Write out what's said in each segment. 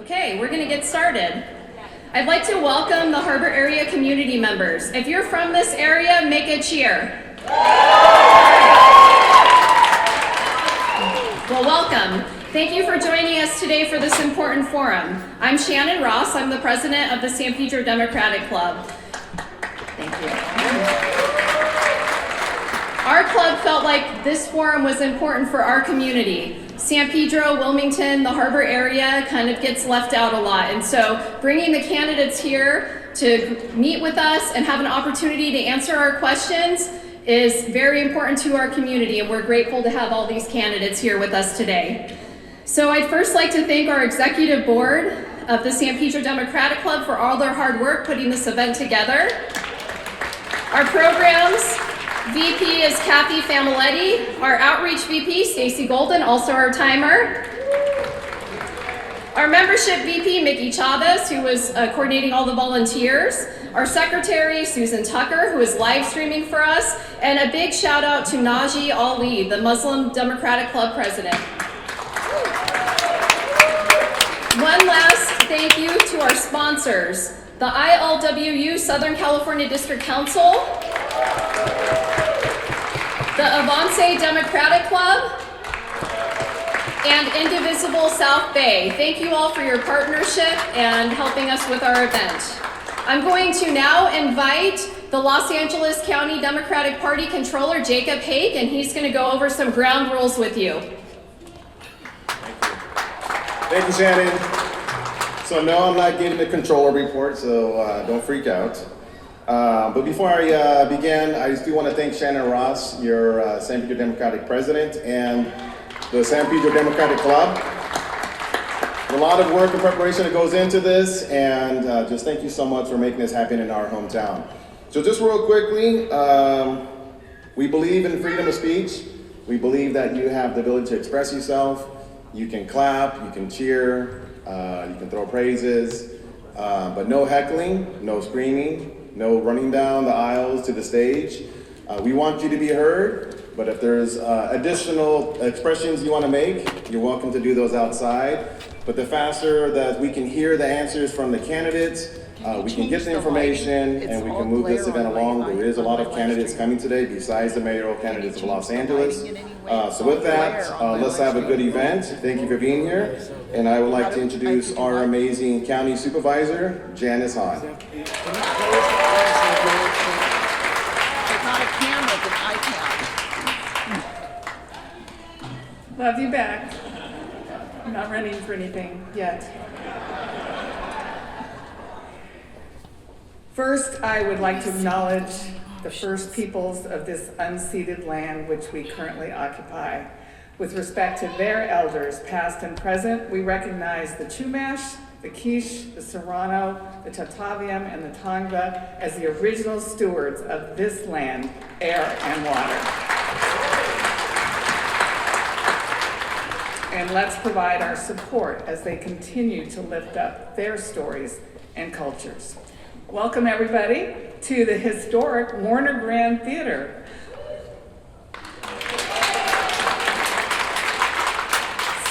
Okay, we're going to get started. I'd like to welcome the Harbor area community members. If you're from this area, make a cheer. Well, welcome. Thank you for joining us today for this important forum. I'm Shannon Ross. I'm the president of the San Pedro Democratic Club. Thank you. Our club felt like this forum was important for our community. San Pedro, Wilmington, the Harbor area kind of gets left out a lot. And so bringing the candidates here to meet with us and have an opportunity to answer our questions is very important to our community, and we're grateful to have all these candidates here with us today. So I'd first like to thank our executive board of the San Pedro Democratic Club for all their hard work putting this event together. Our programs VP is Kathy Familetti, our outreach VP, Stacy Golden, also our timer. Our membership VP, Mickey Chavez, who was coordinating all the volunteers. Our secretary, Susan Tucker, who is live streaming for us. And a big shout out to Naji Ali, the Muslim Democratic Club president. One last thank you to our sponsors, the ILWU Southern California District Council, the Avance Democratic Club, and Indivisible South Bay. Thank you all for your partnership and helping us with our event. I'm going to now invite the Los Angeles County Democratic Party Controller, Jacob Hague, and he's going to go over some ground rules with you. Thank you, Shannon. So no, I'm not giving the controller report, so don't freak out. But before I begin, I just do want to thank Shannon Ross, your San Pedro Democratic President, and the San Pedro Democratic Club. A lot of work and preparation that goes into this, and just thank you so much for making this happen in our hometown. So just real quickly, we believe in freedom of speech. We believe that you have the ability to express yourself. You can clap, you can cheer, you can throw praises, but no heckling, no screaming, no running down the aisles to the stage. We want you to be heard, but if there's additional expressions you want to make, you're welcome to do those outside. But the faster that we can hear the answers from the candidates, we can get the information and we can move this event along. There is a lot of candidates coming today besides the mayoral candidates of Los Angeles. So with that, let's have a good event. Thank you for being here. And I would like to introduce our amazing county supervisor, Janice Hahn. Love you back. I'm not running for anything yet. First, I would like to acknowledge the first peoples of this unceded land which we currently occupy. With respect to their elders, past and present, we recognize the Chumash, the Quiche, the Serrano, the Tataviam, and the Tongva as the original stewards of this land, air, and water. And let's provide our support as they continue to lift up their stories and cultures. Welcome, everybody, to the historic Warner Grand Theater.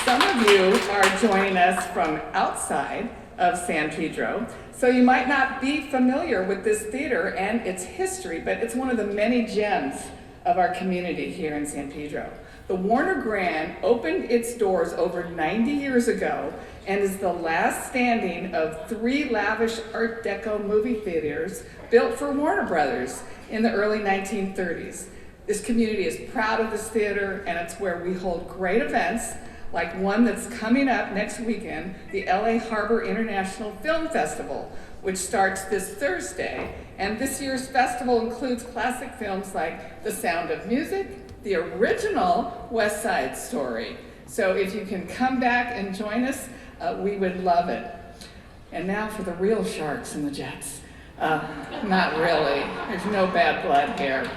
Some of you are joining us from outside of San Pedro, so you might not be familiar with this theater and its history, but it's one of the many gems of our community here in San Pedro. The Warner Grand opened its doors over 90 years ago and is the last standing of 3 lavish Art Deco movie theaters built for Warner Brothers in the early 1930s. This community is proud of this theater, and it's where we hold great events like one that's coming up next weekend, the LA Harbor International Film Festival, which starts this Thursday. And this year's festival includes classic films like The Sound of Music, the original West Side Story. So if you can come back and join us, we would love it. And now for the real sharks and the jets. Not really, there's no bad blood here.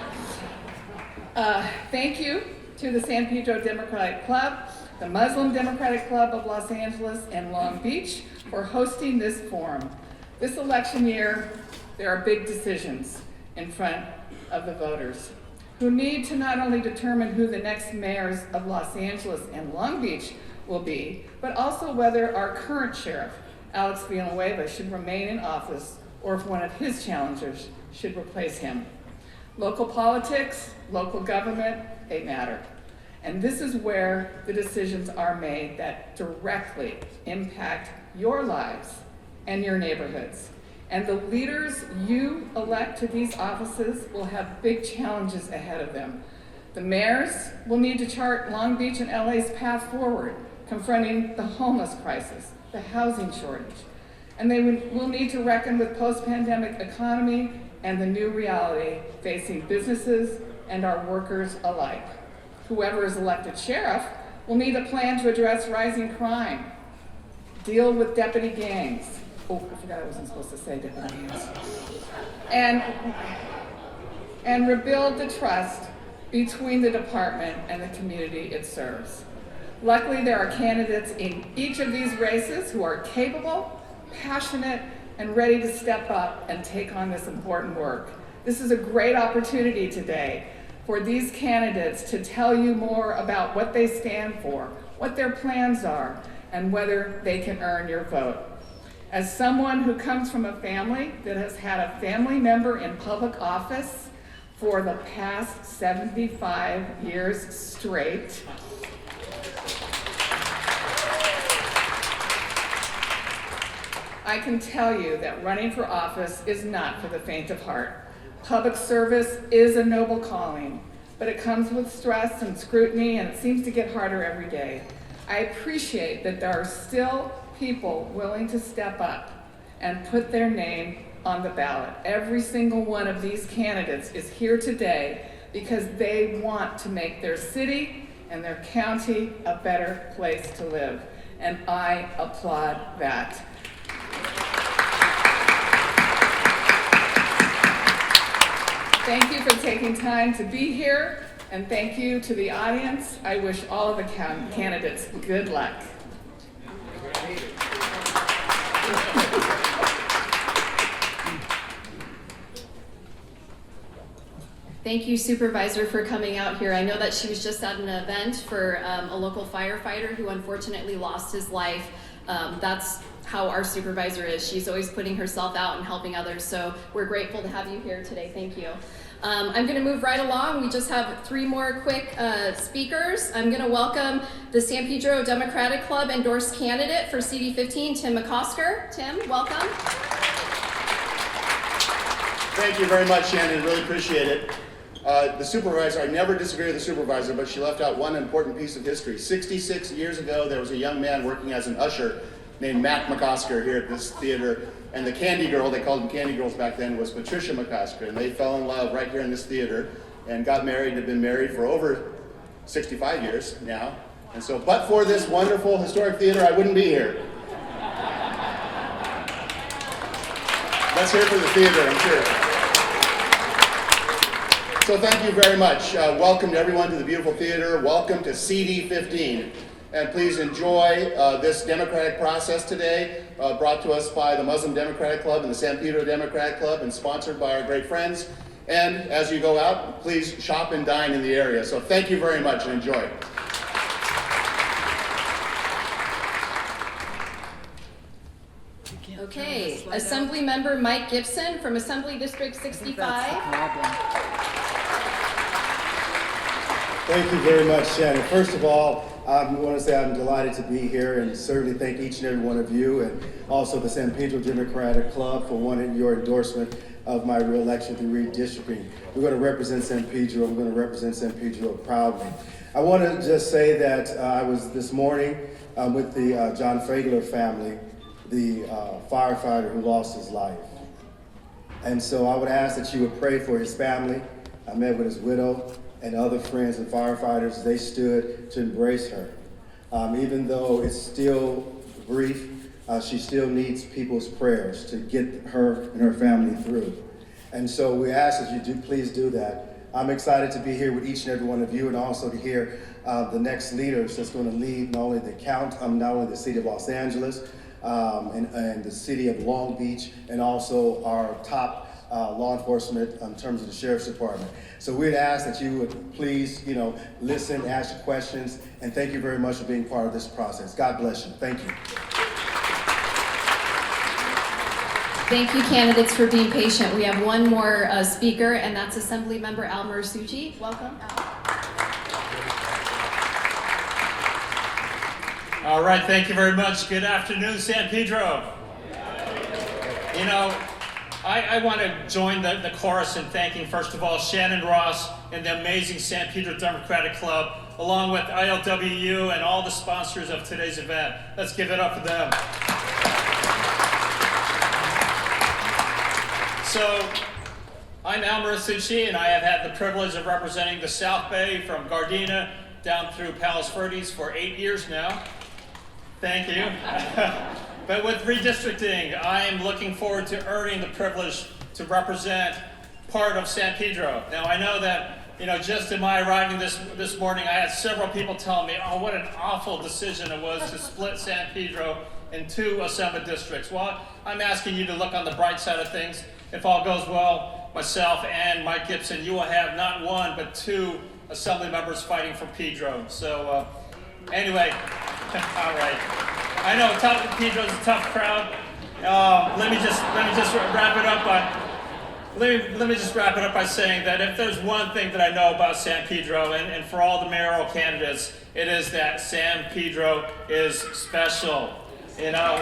Thank you to the San Pedro Democratic Club, the Muslim Democratic Club of Los Angeles and Long Beach for hosting this forum. This election year, there are big decisions in front of the voters who need to not only determine who the next mayors of Los Angeles and Long Beach will be, but also whether our current sheriff, Alex Villanueva should remain in office or if one of his challengers should replace him. Local politics, local government, they matter. And this is where the decisions are made that directly impact your lives and your neighborhoods. And the leaders you elect to these offices will have big challenges ahead of them. The mayors will need to chart Long Beach and LA's path forward, confronting the homeless crisis, the housing shortage. And they will need to reckon with post-pandemic economy and the new reality facing businesses and our workers alike. Whoever is elected sheriff will need a plan to address rising crime, deal with deputy gangs. Oh, I forgot I wasn't supposed to say deputy gangs. And rebuild the trust between the department and the community it serves. Luckily, there are candidates in each of these races who are capable, passionate, and ready to step up and take on this important work. This is a great opportunity today for these candidates to tell you more about what they stand for, what their plans are, and whether they can earn your vote. As someone who comes from a family that has had a family member in public office for the past 75 years straight, I can tell you that running for office is not for the faint of heart. Public service is a noble calling, but it comes with stress and scrutiny, and it seems to get harder every day. I appreciate that there are still people willing to step up and put their name on the ballot. Every single one of these candidates is here today because they want to make their city and their county a better place to live, and I applaud that. Thank you for taking time to be here, and thank you to the audience. I wish all of the candidates good luck. Thank you, Supervisor, for coming out here. I know that she was just at an event for a local firefighter who unfortunately lost his life. That's how our supervisor is. She's always putting herself out and helping others, so we're grateful to have you here today. Thank you. I'm going to move right along. We just have 3 more quick speakers. I'm going to welcome the San Pedro Democratic Club endorsed candidate for CD15, Tim McCosker. Tim, welcome. Thank you very much, Shannon. Really appreciate it. The supervisor, I never disagree with the supervisor, but she left out one important piece of history. 66 years ago, there was a young man working as an usher named Matt McCosker here at this theater. And the candy girl, they called them candy girls back then, was Patricia McCosker. And they fell in love right here in this theater and got married and have been married for over 65 years now. And so, but for this wonderful historic theater, I wouldn't be here. Let's hear it for the theater, I'm sure. So thank you very much. Welcome to everyone to the beautiful theater. Welcome to CD15. And please enjoy this democratic process today, brought to us by the Muslim Democratic Club and the San Pedro Democratic Club, and sponsored by our great friends. And as you go out, please shop and dine in the area. So thank you very much and enjoy. Okay, Assembly Member Mike Gibson from Assembly District 65. Thank you very much, Shannon. First of all, I want to say I'm delighted to be here, and certainly thank each and every one of you, and also the San Pedro Democratic Club for wanting your endorsement of my re-election through redistricting. We're going to represent San Pedro. I'm going to represent San Pedro proudly. I want to just say that I was this morning with the John Fagler family, the firefighter who lost his life. And so I would ask that you would pray for his family. I met with his widow and other friends and firefighters. They stood to embrace her. Even though it's still grief, she still needs people's prayers to get her and her family through. And so we ask that you please do that. I'm excited to be here with each and every one of you, and also to hear the next leaders that's going to lead not only not only the city of Los Angeles, and the city of Long Beach, and also our top law enforcement in terms of the Sheriff's Department. So we'd ask that you would please, listen, ask your questions, and thank you very much for being part of this process. God bless you. Thank you. Thank you, candidates, for being patient. We have one more speaker, and that's Assemblymember Al Marsucci. Welcome, Al. All right, thank you very much. Good afternoon, San Pedro. You know, I want to join the chorus in thanking, first of all, Shannon Ross and the amazing San Pedro Democratic Club, along with ILWU and all the sponsors of today's event. Let's give it up for them. So, I'm Al Marsucci, and I have had the privilege of representing the South Bay from Gardena down through Palos Verdes for 8 years now. Thank you. But with redistricting, I am looking forward to earning the privilege to represent part of San Pedro. Now, I know that, you know, just in my arriving this morning, I had several people telling me, oh, what an awful decision it was to split San Pedro in 2 assembly districts. Well, I'm asking you to look on the bright side of things. If all goes well, myself and Mike Gibson, you will have not 1, but 2 assembly members fighting for Pedro. So anyway, all right. I know Pedro's a tough crowd. Let me just wrap it up by saying that if there's one thing that I know about San Pedro, and for all the mayoral candidates, it is that San Pedro is special. You know,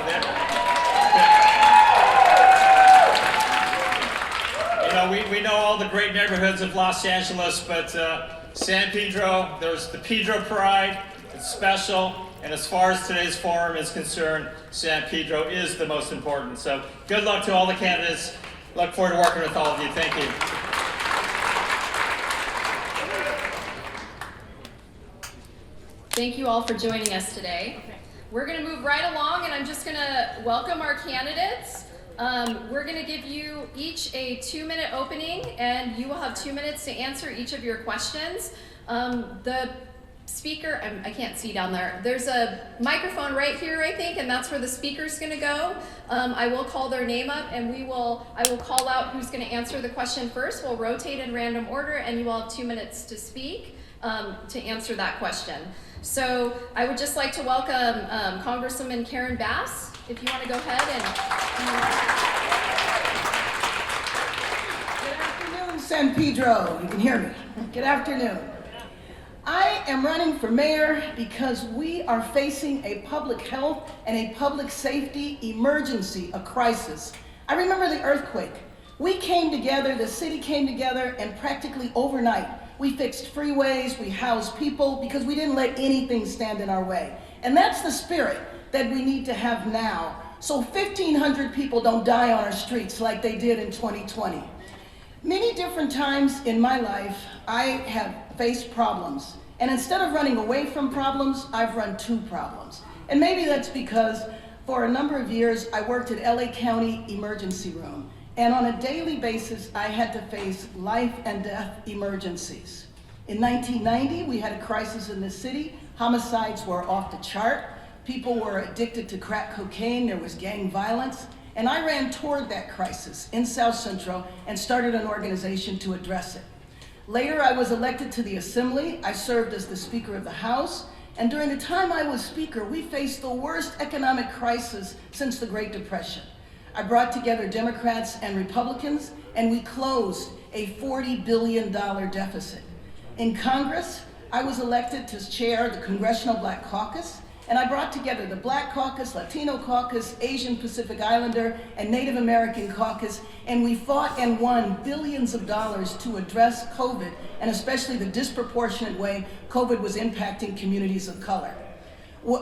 we know all the great neighborhoods of Los Angeles, but San Pedro, there's the Pedro pride. It's special, and as far as today's forum is concerned, San Pedro is the most important. So good luck to all the candidates. Look forward to working with all of you. Thank you. Thank you all for joining us today. We're going to move right along, and I'm just going to welcome our candidates. We're going to give you each a 2-minute opening, and you will have 2 minutes to answer each of your questions. The speaker, I can't see down there. There's a microphone right here, I think, and that's where the speaker's going to go. I will call their name up, and I will call out who's going to answer the question first. We'll rotate in random order, and you will have 2 minutes to speak to answer that question. So I would just like to welcome Congresswoman Karen Bass, if you want to go ahead and... Good afternoon, San Pedro. You can hear me. Good afternoon. I am running for mayor because we are facing a public health and a public safety emergency, a crisis. I remember the earthquake. We came together, the city came together, and practically overnight, we fixed freeways, we housed people, because we didn't let anything stand in our way. And that's the spirit that we need to have now, so 1,500 people don't die on our streets like they did in 2020. Many different times in my life, I have faced problems. And instead of running away from problems, I've run to problems. And maybe that's because for a number of years, I worked at LA County Emergency Room. And on a daily basis, I had to face life and death emergencies. In 1990, we had a crisis in the city. Homicides were off the chart. People were addicted to crack cocaine. There was gang violence. And I ran toward that crisis in South Central and started an organization to address it. Later, I was elected to the Assembly. I served as the Speaker of the House. And during the time I was Speaker, we faced the worst economic crisis since the Great Depression. I brought together Democrats and Republicans, and we closed a $40 billion deficit. In Congress, I was elected to chair the Congressional Black Caucus, and I brought together the Black Caucus, Latino Caucus, Asian Pacific Islander, and Native American Caucus, and we fought and won billions of dollars to address COVID, and especially the disproportionate way COVID was impacting communities of color.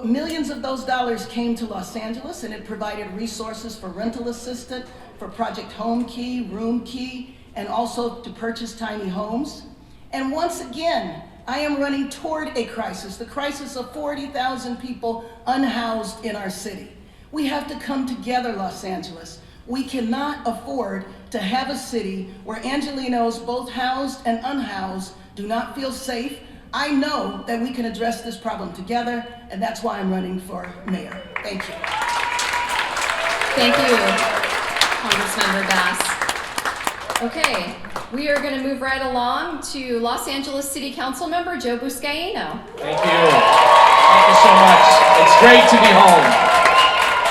Millions of those dollars came to Los Angeles, and it provided resources for rental assistance, for Project Home Key, Room Key, and also to purchase tiny homes. And once again, I am running toward a crisis, the crisis of 40,000 people unhoused in our city. We have to come together, Los Angeles. We cannot afford to have a city where Angelenos, both housed and unhoused, do not feel safe. I know that we can address this problem together, and that's why I'm running for mayor. Thank you. Thank you, Congressmember Bass. Okay, we are going to move right along to Los Angeles City Council member Joe Buscaino. Thank you. Thank you so much. It's great to be home.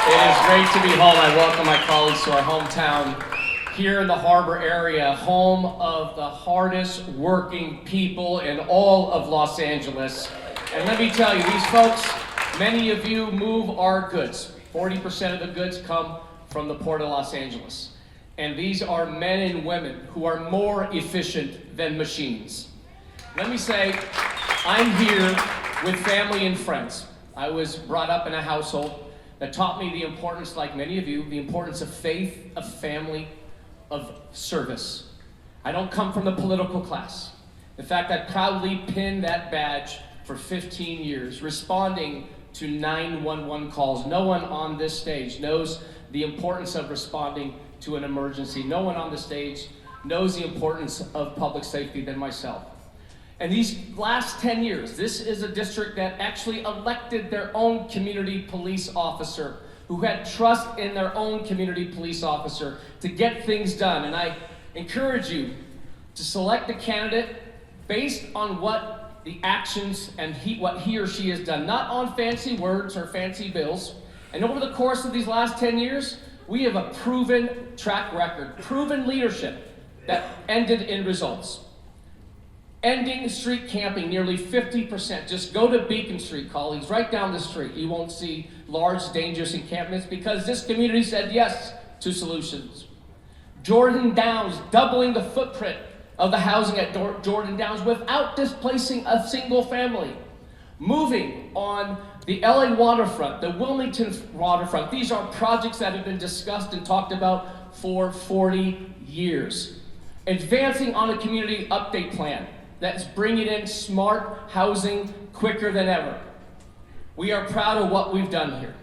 It is great to be home. I welcome my colleagues to our hometown here in the harbor area, home of the hardest working people in all of Los Angeles. And let me tell you, these folks, many of you move our goods. 40% of the goods come from the Port of Los Angeles. And these are men and women who are more efficient than machines. Let me say, I'm here with family and friends. I was brought up in a household that taught me the importance, like many of you, the importance of faith, of family, of service. I don't come from the political class. In fact, I proudly pinned that badge for 15 years, responding to 911 calls. No one on this stage knows the importance of responding to an emergency. No one on the stage knows the importance of public safety than myself. And these last 10 years, this is a district that actually elected their own community police officer, who had trust in their own community police officer to get things done. And I encourage you to select a candidate based on what the actions and what he or she has done, not on fancy words or fancy bills. And over the course of these last 10 years, we have a proven track record, proven leadership that ended in results. Ending street camping, nearly 50%. Just go to Beacon Street, colleagues, right down the street. You won't see large, dangerous encampments because this community said yes to solutions. Jordan Downs, doubling the footprint of the housing at Jordan Downs without displacing a single family. Moving on the LA waterfront, the Wilmington waterfront. These are projects that have been discussed and talked about for 40 years. Advancing on a community update plan that's bringing in smart housing quicker than ever. We are proud of what we've done here.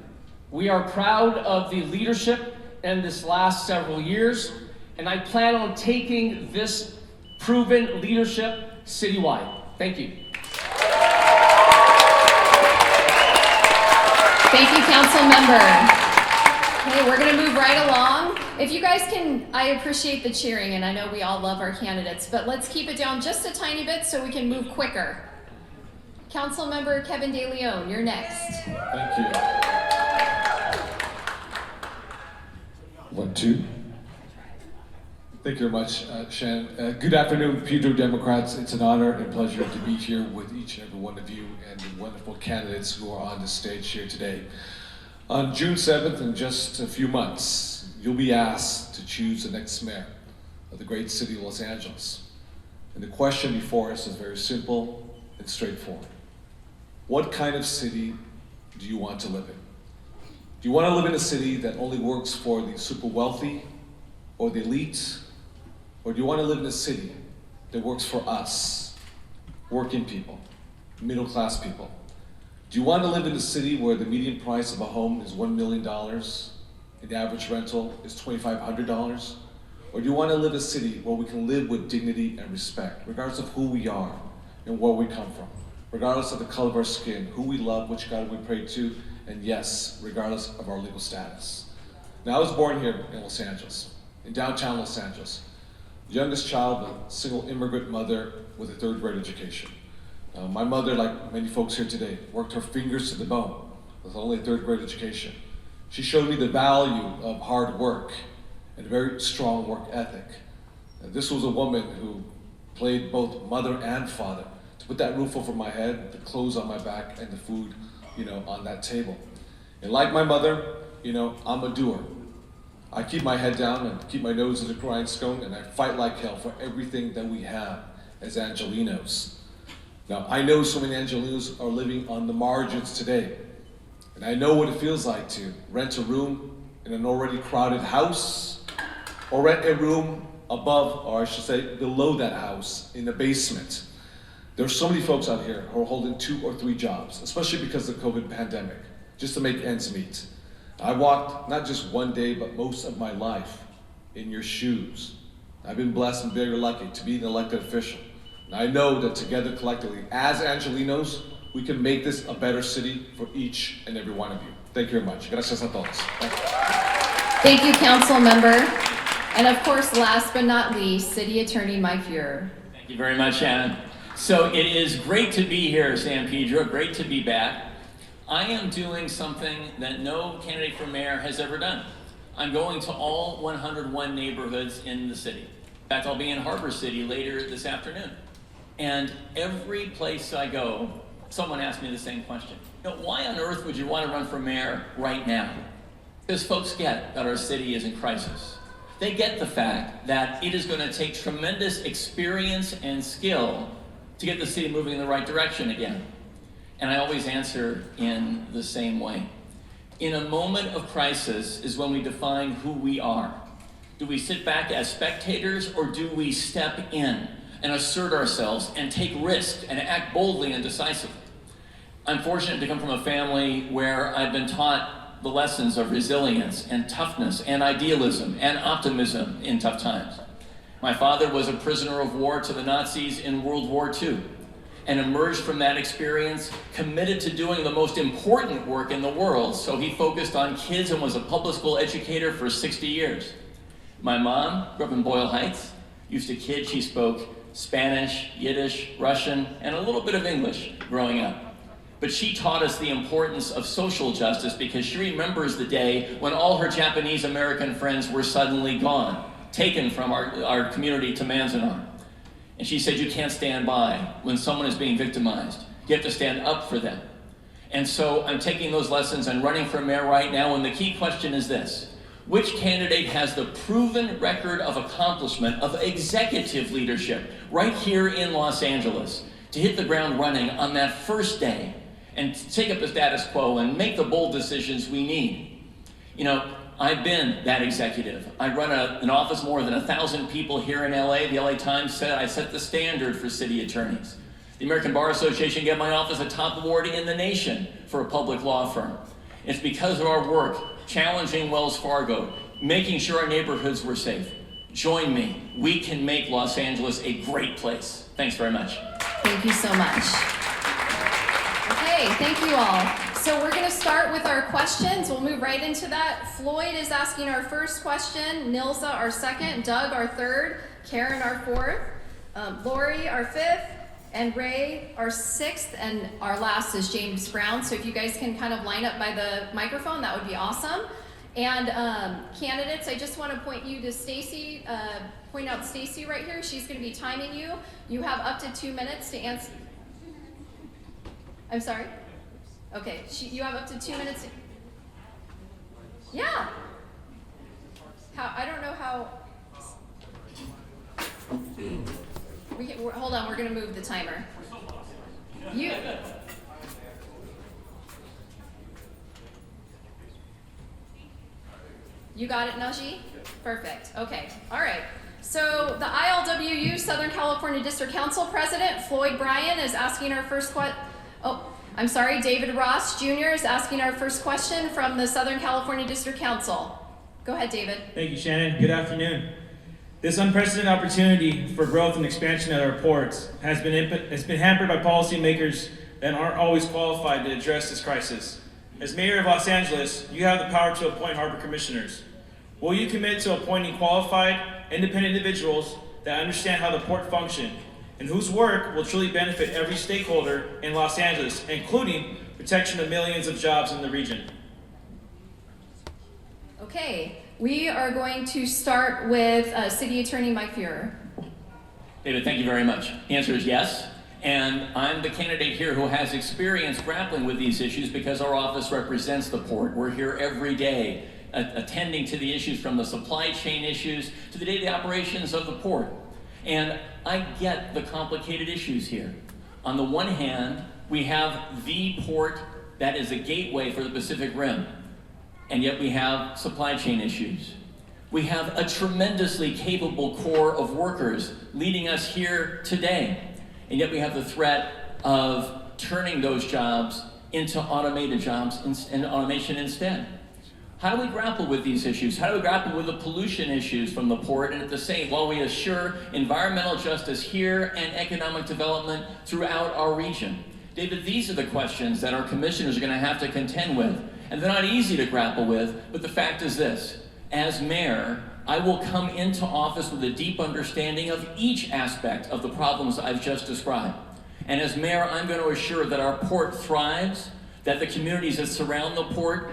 We are proud of the leadership in this last several years, and I plan on taking this proven leadership citywide. Thank you. Thank you, council member. Okay, we're gonna move right along. If you guys can, I appreciate the cheering, and I know we all love our candidates, but let's keep it down just a tiny bit so we can move quicker. Council member Kevin De Leon, you're next. Thank you. 1, 2. Thank you very much, Shannon. Good afternoon, Pedro Democrats. It's an honor and pleasure to be here with each and every one of you and the wonderful candidates who are on the stage here today. On June 7th, in just a few months, you'll be asked to choose the next mayor of the great city of Los Angeles. And the question before us is very simple and straightforward. What kind of city do you want to live in? Do you want to live in a city that only works for the super wealthy or the elite? Or do you want to live in a city that works for us, working people, middle class people? Do you want to live in a city where the median price of a home is $1 million and the average rental is $2,500? Or do you want to live in a city where we can live with dignity and respect, regardless of who we are and where we come from, regardless of the color of our skin, who we love, which God we pray to, and yes, regardless of our legal status? Now, I was born here in Los Angeles, in downtown Los Angeles, the youngest child of a single immigrant mother with a third-grade education. My mother, like many folks here today, worked her fingers to the bone with only a third-grade education. She showed me the value of hard work and a very strong work ethic. This was a woman who played both mother and father to put that roof over my head, the clothes on my back, and the food, on that table. And like my mother, I'm a doer. I keep my head down and keep my nose to the grindstone, and I fight like hell for everything that we have as Angelenos. Now, I know so many Angelenos are living on the margins today, and I know what it feels like to rent a room in an already crowded house, or rent a room above, or I should say below that house in the basement. There are so many folks out here who are holding 2 or 3 jobs, especially because of the COVID pandemic, just to make ends meet. I walked not just one day, but most of my life in your shoes. I've been blessed and very lucky to be an elected official. And I know that together collectively, as Angelenos, we can make this a better city for each and every one of you. Thank you very much. Gracias a todos. Thank you, council member. And of course, last but not least, City Attorney Mike Fuhrer. Thank you very much, Shannon. So it is great to be here, San Pedro. Great to be back. I am doing something that no candidate for mayor has ever done. I'm going to all 101 neighborhoods in the city. In fact, I'll be in Harbor City later this afternoon. And every place I go, someone asks me the same question. Why on earth would you want to run for mayor right now? Because folks get that our city is in crisis. They get the fact that it is going to take tremendous experience and skill to get the city moving in the right direction again. And I always answer in the same way. In a moment of crisis is when we define who we are. Do we sit back as spectators, or do we step in and assert ourselves and take risks and act boldly and decisively? I'm fortunate to come from a family where I've been taught the lessons of resilience and toughness and idealism and optimism in tough times. My father was a prisoner of war to the Nazis in World War II and emerged from that experience committed to doing the most important work in the world. So he focused on kids and was a public school educator for 60 years. My mom grew up in Boyle Heights. Used to kid, she spoke Spanish, Yiddish, Russian, and a little bit of English growing up. But she taught us the importance of social justice because she remembers the day when all her Japanese American friends were suddenly gone, taken from our community to Manzanar. And she said, you can't stand by when someone is being victimized. You have to stand up for them. And so I'm taking those lessons and running for mayor right now, and the key question is this: which candidate has the proven record of accomplishment of executive leadership right here in Los Angeles to hit the ground running on that first day and take up the status quo and make the bold decisions we need? I've been that executive. I run an office more than 1,000 people here in LA. The LA Times said I set the standard for city attorneys. The American Bar Association gave my office a top award in the nation for a public law firm. It's because of our work challenging Wells Fargo, making sure our neighborhoods were safe. Join me. We can make Los Angeles a great place. Thanks very much. Thank you so much. Okay, thank you all. So we're going to start with our questions. We'll move right into that. Floyd is asking our first question, Nilsa our second, Doug our third, Karen our fourth, Lori our fifth, and Ray our sixth, and our last is James Brown. So if you guys can kind of line up by the microphone, that would be awesome. And candidates, I just want to point you to Stacy, point out Stacy right here. She's going to be timing you. You have up to 2 minutes to answer. I'm sorry? Okay, you have up to 2 minutes. Yeah. I don't know how. Hold on, we're going to move the timer. You got it, Najee? Perfect. Okay. All right. So the ILWU Southern California District Council President Floyd Bryan is asking our first question. David Ross Jr. is asking our first question from the Southern California District Council. Go ahead, David. Thank you, Shannon. Good afternoon. This unprecedented opportunity for growth and expansion at our ports has been hampered by policymakers that aren't always qualified to address this crisis. As mayor of Los Angeles, you have the power to appoint harbor commissioners. Will you commit to appointing qualified, independent individuals that understand how the port functions and whose work will truly benefit every stakeholder in Los Angeles, including protection of millions of jobs in the region? Okay, we are going to start with City Attorney Mike Fuhrer. David, thank you very much. The answer is yes. And I'm the candidate here who has experience grappling with these issues because our office represents the port. We're here every day attending to the issues from the supply chain issues to the day-to-day operations of the port. And I get the complicated issues here. On the one hand, we have the port that is a gateway for the Pacific Rim, and yet we have supply chain issues. We have a tremendously capable core of workers leading us here today, and yet we have the threat of turning those jobs into automated jobs and automation instead. How do we grapple with these issues? How do we grapple with the pollution issues from the port, and at the same, while we assure environmental justice here and economic development throughout our region? David, these are the questions that our commissioners are going to have to contend with, and they're not easy to grapple with, but the fact is this: as mayor, I will come into office with a deep understanding of each aspect of the problems I've just described. And as mayor, I'm going to assure that our port thrives that the communities that surround the port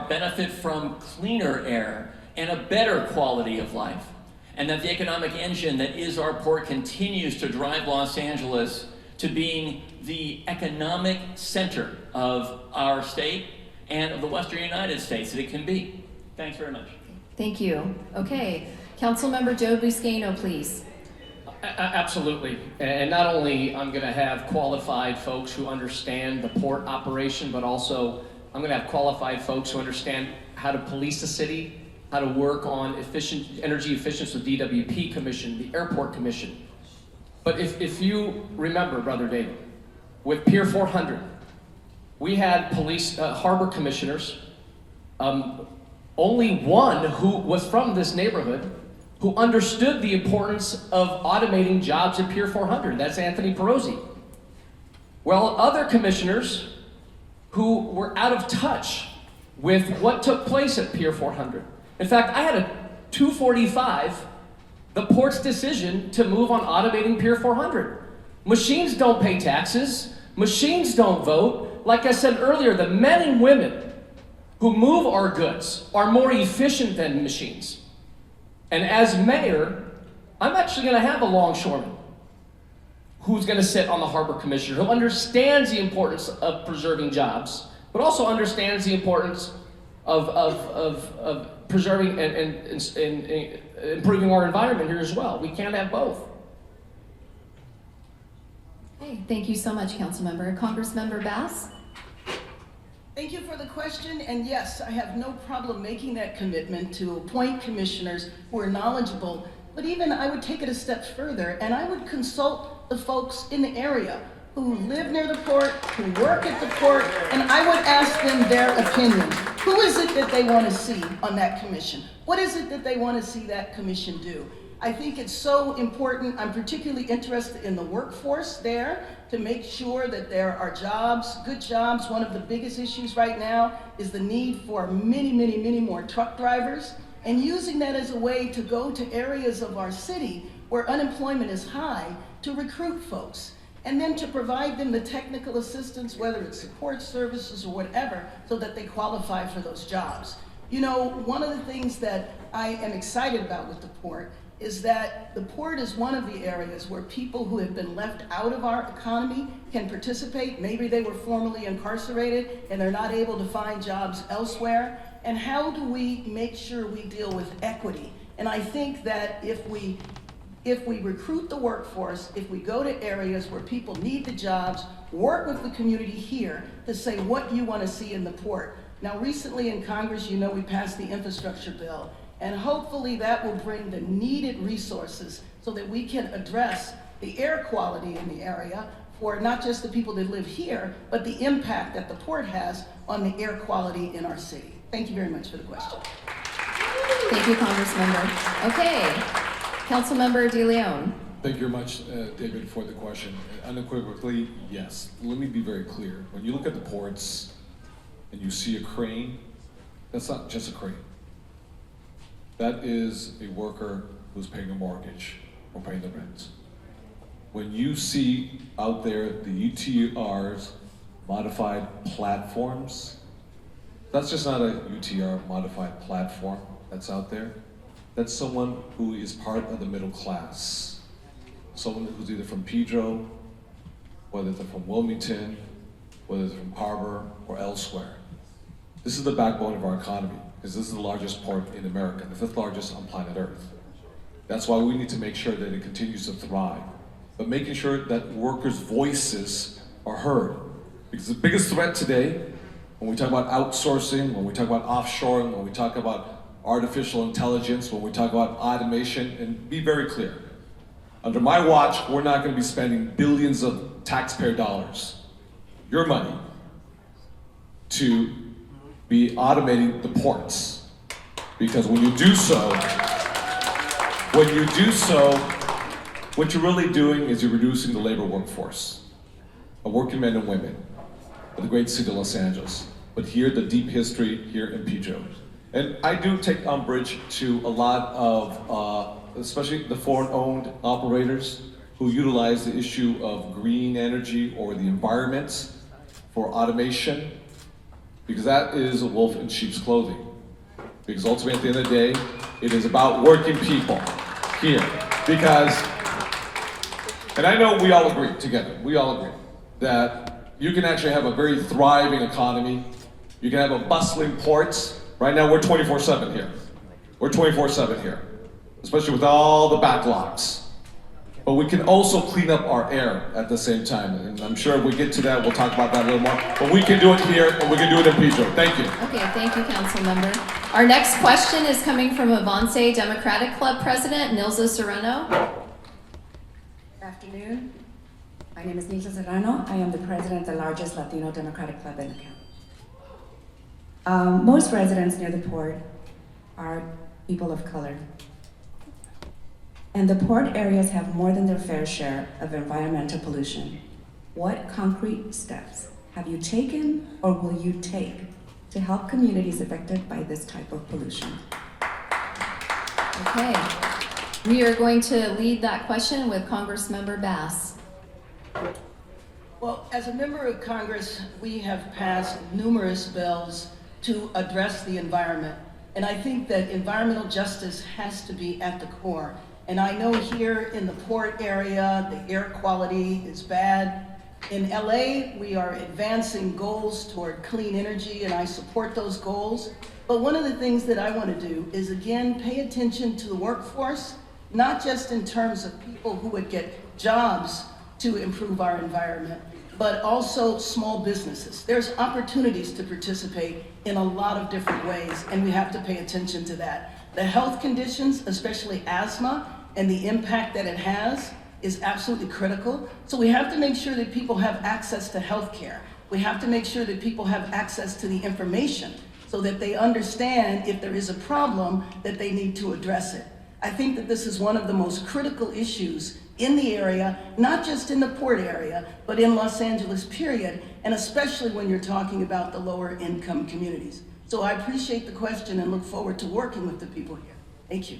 benefit from cleaner air and a better quality of life, and that the economic engine that is our port continues to drive Los Angeles to being the economic center of our state and of the Western United States that it can be. Thanks very much. Thank you. Okay, Councilmember Joe Buscaino, please. Absolutely. And not only I'm going to have qualified folks who understand the port operation, but also I'm going to have qualified folks who understand how to police the city, how to work on energy efficiency with DWP Commission, the Airport Commission. But if you remember, Brother David, with Pier 400, we had police harbor commissioners, only one who was from this neighborhood, who understood the importance of automating jobs at Pier 400. That's Anthony Perosi. Well, other commissioners who were out of touch with what took place at Pier 400. In fact, I had a 245, the port's decision to move on automating Pier 400. Machines don't pay taxes. Machines don't vote. Like I said earlier, the men and women who move our goods are more efficient than machines. And as mayor, I'm actually going to have a longshoreman who's going to sit on the harbor commissioner, who understands the importance of preserving jobs, but also understands the importance of preserving and improving our environment here as well. We can't have both. Okay, thank you so much, Councilmember. Congressmember Bass? Thank you for the question, and yes, I have no problem making that commitment to appoint commissioners who are knowledgeable, but even I would take it a step further, and I would consult the folks in the area who live near the port, who work at the port, and I would ask them their opinion. Who is it that they want to see on that commission? What is it that they want to see that commission do? I think it's so important. I'm particularly interested in the workforce there to make sure that there are jobs, good jobs. One of the biggest issues right now is the need for many more truck drivers, and using that as a way to go to areas of our city where unemployment is high to recruit folks, and then to provide them the technical assistance, whether it's support services or whatever, so that they qualify for those jobs. You know, one of the things that I am excited about with the port is that the port is one of the areas where people who have been left out of our economy can participate. Maybe they were formerly incarcerated and they're not able to find jobs elsewhere. And how do we make sure we deal with equity? And I think that if we recruit the workforce, if we go to areas where people need the jobs, work with the community here to say what you want to see in the port. Now, recently in Congress, you know, we passed the infrastructure bill, and hopefully that will bring the needed resources so that we can address the air quality in the area for not just the people that live here, but the impact that the port has on the air quality in our city. Thank you very much for the question. Thank you, Congressmember. Okay, Councilmember DeLeon. Thank you very much, David, for the question. Unequivocally, yes. Let me be very clear. When you look at the ports and you see a crane, that's not just a crane. That is a worker who's paying a mortgage or paying the rent. When you see out there the UTRs, modified platforms, that's just not a UTR modified platform that's out there. That's someone who is part of the middle class. Someone who's either from Pedro, whether they're from Wilmington, whether they're from Harbor or elsewhere. This is the backbone of our economy, because this is the largest port in America, the 5th largest on planet Earth. That's why we need to make sure that it continues to thrive, but making sure that workers' voices are heard. Because the biggest threat today, when we talk about outsourcing, when we talk about offshoring, when we talk about artificial intelligence, when we talk about automation, and be very clear, under my watch, we're not going to be spending billions of taxpayer dollars, your money, to be automating the ports. Because when you do so, what you're really doing is you're reducing the labor workforce of working men and women of the great city of Los Angeles. But here, the deep history here in Pedro. And I do take umbrage to a lot of, especially the foreign-owned operators who utilize the issue of green energy or the environment for automation, because that is a wolf in sheep's clothing. Because ultimately, at the end of the day, it is about working people here. Because, and I know we all agree together, we all agree, that you can actually have a very thriving economy. You can have a bustling port. Right now, we're 24/7 here. We're 24/7 here, especially with all the backlogs. But we can also clean up our air at the same time. And I'm sure if we get to that, we'll talk about that a little more. But we can do it here, and we can do it in Pedro. Thank you. Okay, thank you, council member. Our next question is coming from Avance Democratic Club President Nilza Serrano. Good afternoon. My name is Nilza Serrano. I am the president of the largest Latino Democratic Club in the county. Most residents near the port are people of color. And the port areas have more than their fair share of environmental pollution. What concrete steps have you taken or will you take to help communities affected by this type of pollution? Okay, we are going to lead that question with Congressmember Bass. Well, as a member of Congress, we have passed numerous bills to address the environment. And I think that environmental justice has to be at the core. And I know here in the port area, the air quality is bad. In LA, we are advancing goals toward clean energy, and I support those goals. But one of the things that I want to do is, again, pay attention to the workforce, not just in terms of people who would get jobs to improve our environment, but also small businesses. There's opportunities to participate in a lot of different ways, and we have to pay attention to that. The health conditions, especially asthma, and the impact that it has is absolutely critical. So we have to make sure that people have access to health care. We have to make sure that people have access to the information so that they understand if there is a problem that they need to address it. I think that this is one of the most critical issues in the area, not just in the port area, but in Los Angeles, period, and especially when you're talking about the lower income communities. So I appreciate the question and look forward to working with the people here. Thank you.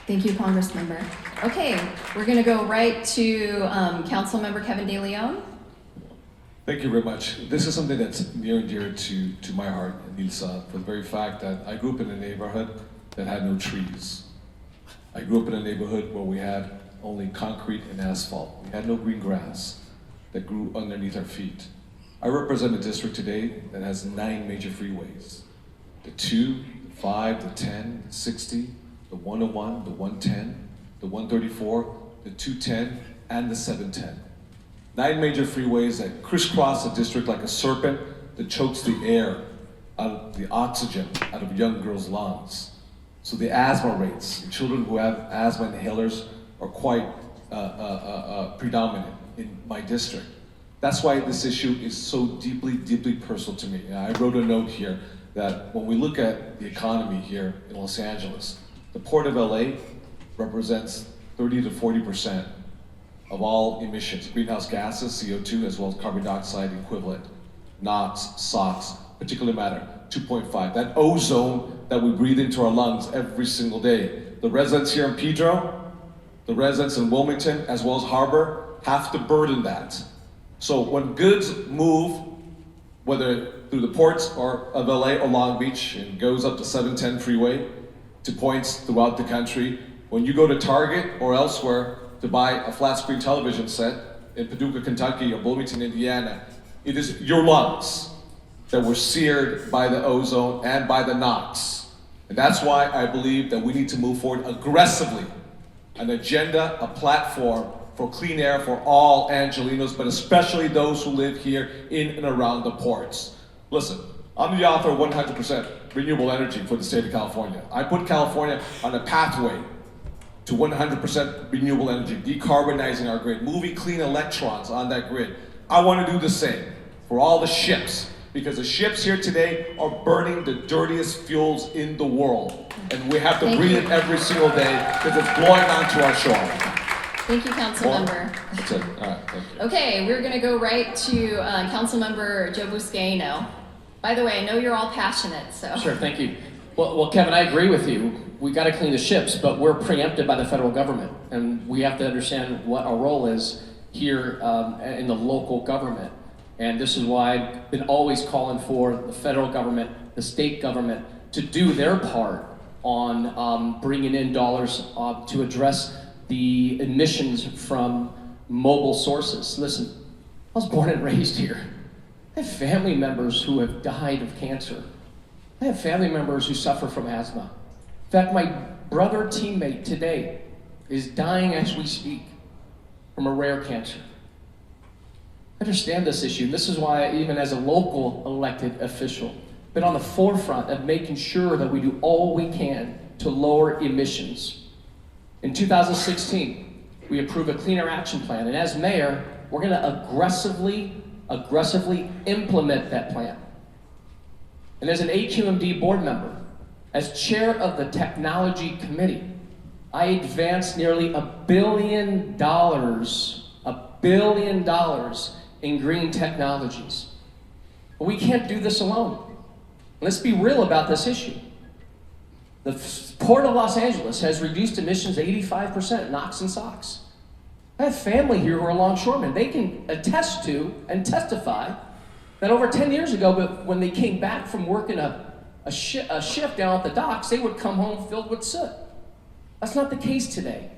Thank you, Congressmember. Okay, we're going to go right to Councilmember Kevin De Leon. Thank you very much. This is something that's near and dear to my heart, Nilsa, for the very fact that I grew up in a neighborhood that had no trees. I grew up in a neighborhood where we had only concrete and asphalt. We had no green grass that grew underneath our feet. I represent a district today that has 9 major freeways. The 2, the 5, the 10, the 60, the 101, the 110, the 134, the 210, and the 710. 9 major freeways that crisscross the district like a serpent that chokes the air out of the oxygen out of young girls' lungs. So the asthma rates, in children who have asthma inhalers are quite predominant in my district. That's why this issue is so deeply, deeply personal to me. And I wrote a note here that when we look at the economy here in Los Angeles, the Port of LA represents 30 to 40% of all emissions, greenhouse gases, CO2, as well as carbon dioxide equivalent, NOx, SOx, particulate matter, 2.5. That ozone that we breathe into our lungs every single day. The residents here in Pedro, the residents in Wilmington, as well as Harbor, have to burden that. So when goods move, whether through the ports of LA or Long Beach, and goes up the 710 freeway to points throughout the country, when you go to Target or elsewhere to buy a flat screen television set in Paducah, Kentucky or Bloomington, Indiana, it is your lungs that were seared by the ozone and by the NOx. And that's why I believe that we need to move forward aggressively, an agenda, a platform for clean air for all Angelenos, but especially those who live here in and around the ports. Listen, I'm the author of 100% renewable energy for the state of California. I put California on a pathway to 100% renewable energy, decarbonizing our grid, moving clean electrons on that grid. I want to do the same for all the ships, because the ships here today are burning the dirtiest fuels in the world. And we have to breathe it every single day because it's blowing onto our shore. Thank you, Councilmember. That's it. All right, thank you. Okay, we're going to go right to Councilmember Joe Buscaino. By the way, I know you're all passionate, so. Sure, thank you. Well, Kevin, I agree with you. We got to clean the ships, but we're preempted by the federal government, and we have to understand what our role is here in the local government. And this is why I've been always calling for the federal government, the state government, to do their part on bringing in dollars to address the emissions from mobile sources. Listen, I was born and raised here. I have family members who have died of cancer. I have family members who suffer from asthma. In fact, my brother teammate today is dying as we speak from a rare cancer. I understand this issue. This is why I, even as a local elected official, been on the forefront of making sure that we do all we can to lower emissions. In 2016, we approved a Cleaner Action Plan, and as mayor, we're going to aggressively implement that plan. And as an AQMD board member, as chair of the technology committee, I advanced nearly $1 billion in green technologies. But we can't do this alone. Let's be real about this issue. The Port of Los Angeles has reduced emissions 85%, NOx and SOx. I have family here who are longshoremen. They can attest to and testify that over 10 years ago, but when they came back from working a shift down at the docks, they would come home filled with soot. That's not the case today.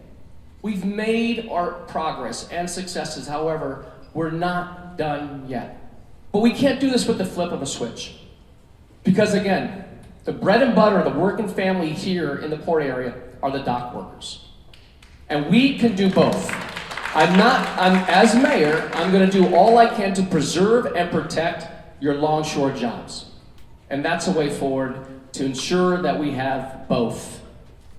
We've made our progress and successes, however, we're not done yet. But we can't do this with the flip of a switch. Because again, the bread and butter of the working family here in the port area are the dock workers. And we can do both. As mayor, I'm gonna do all I can to preserve and protect your longshore jobs. And that's a way forward to ensure that we have both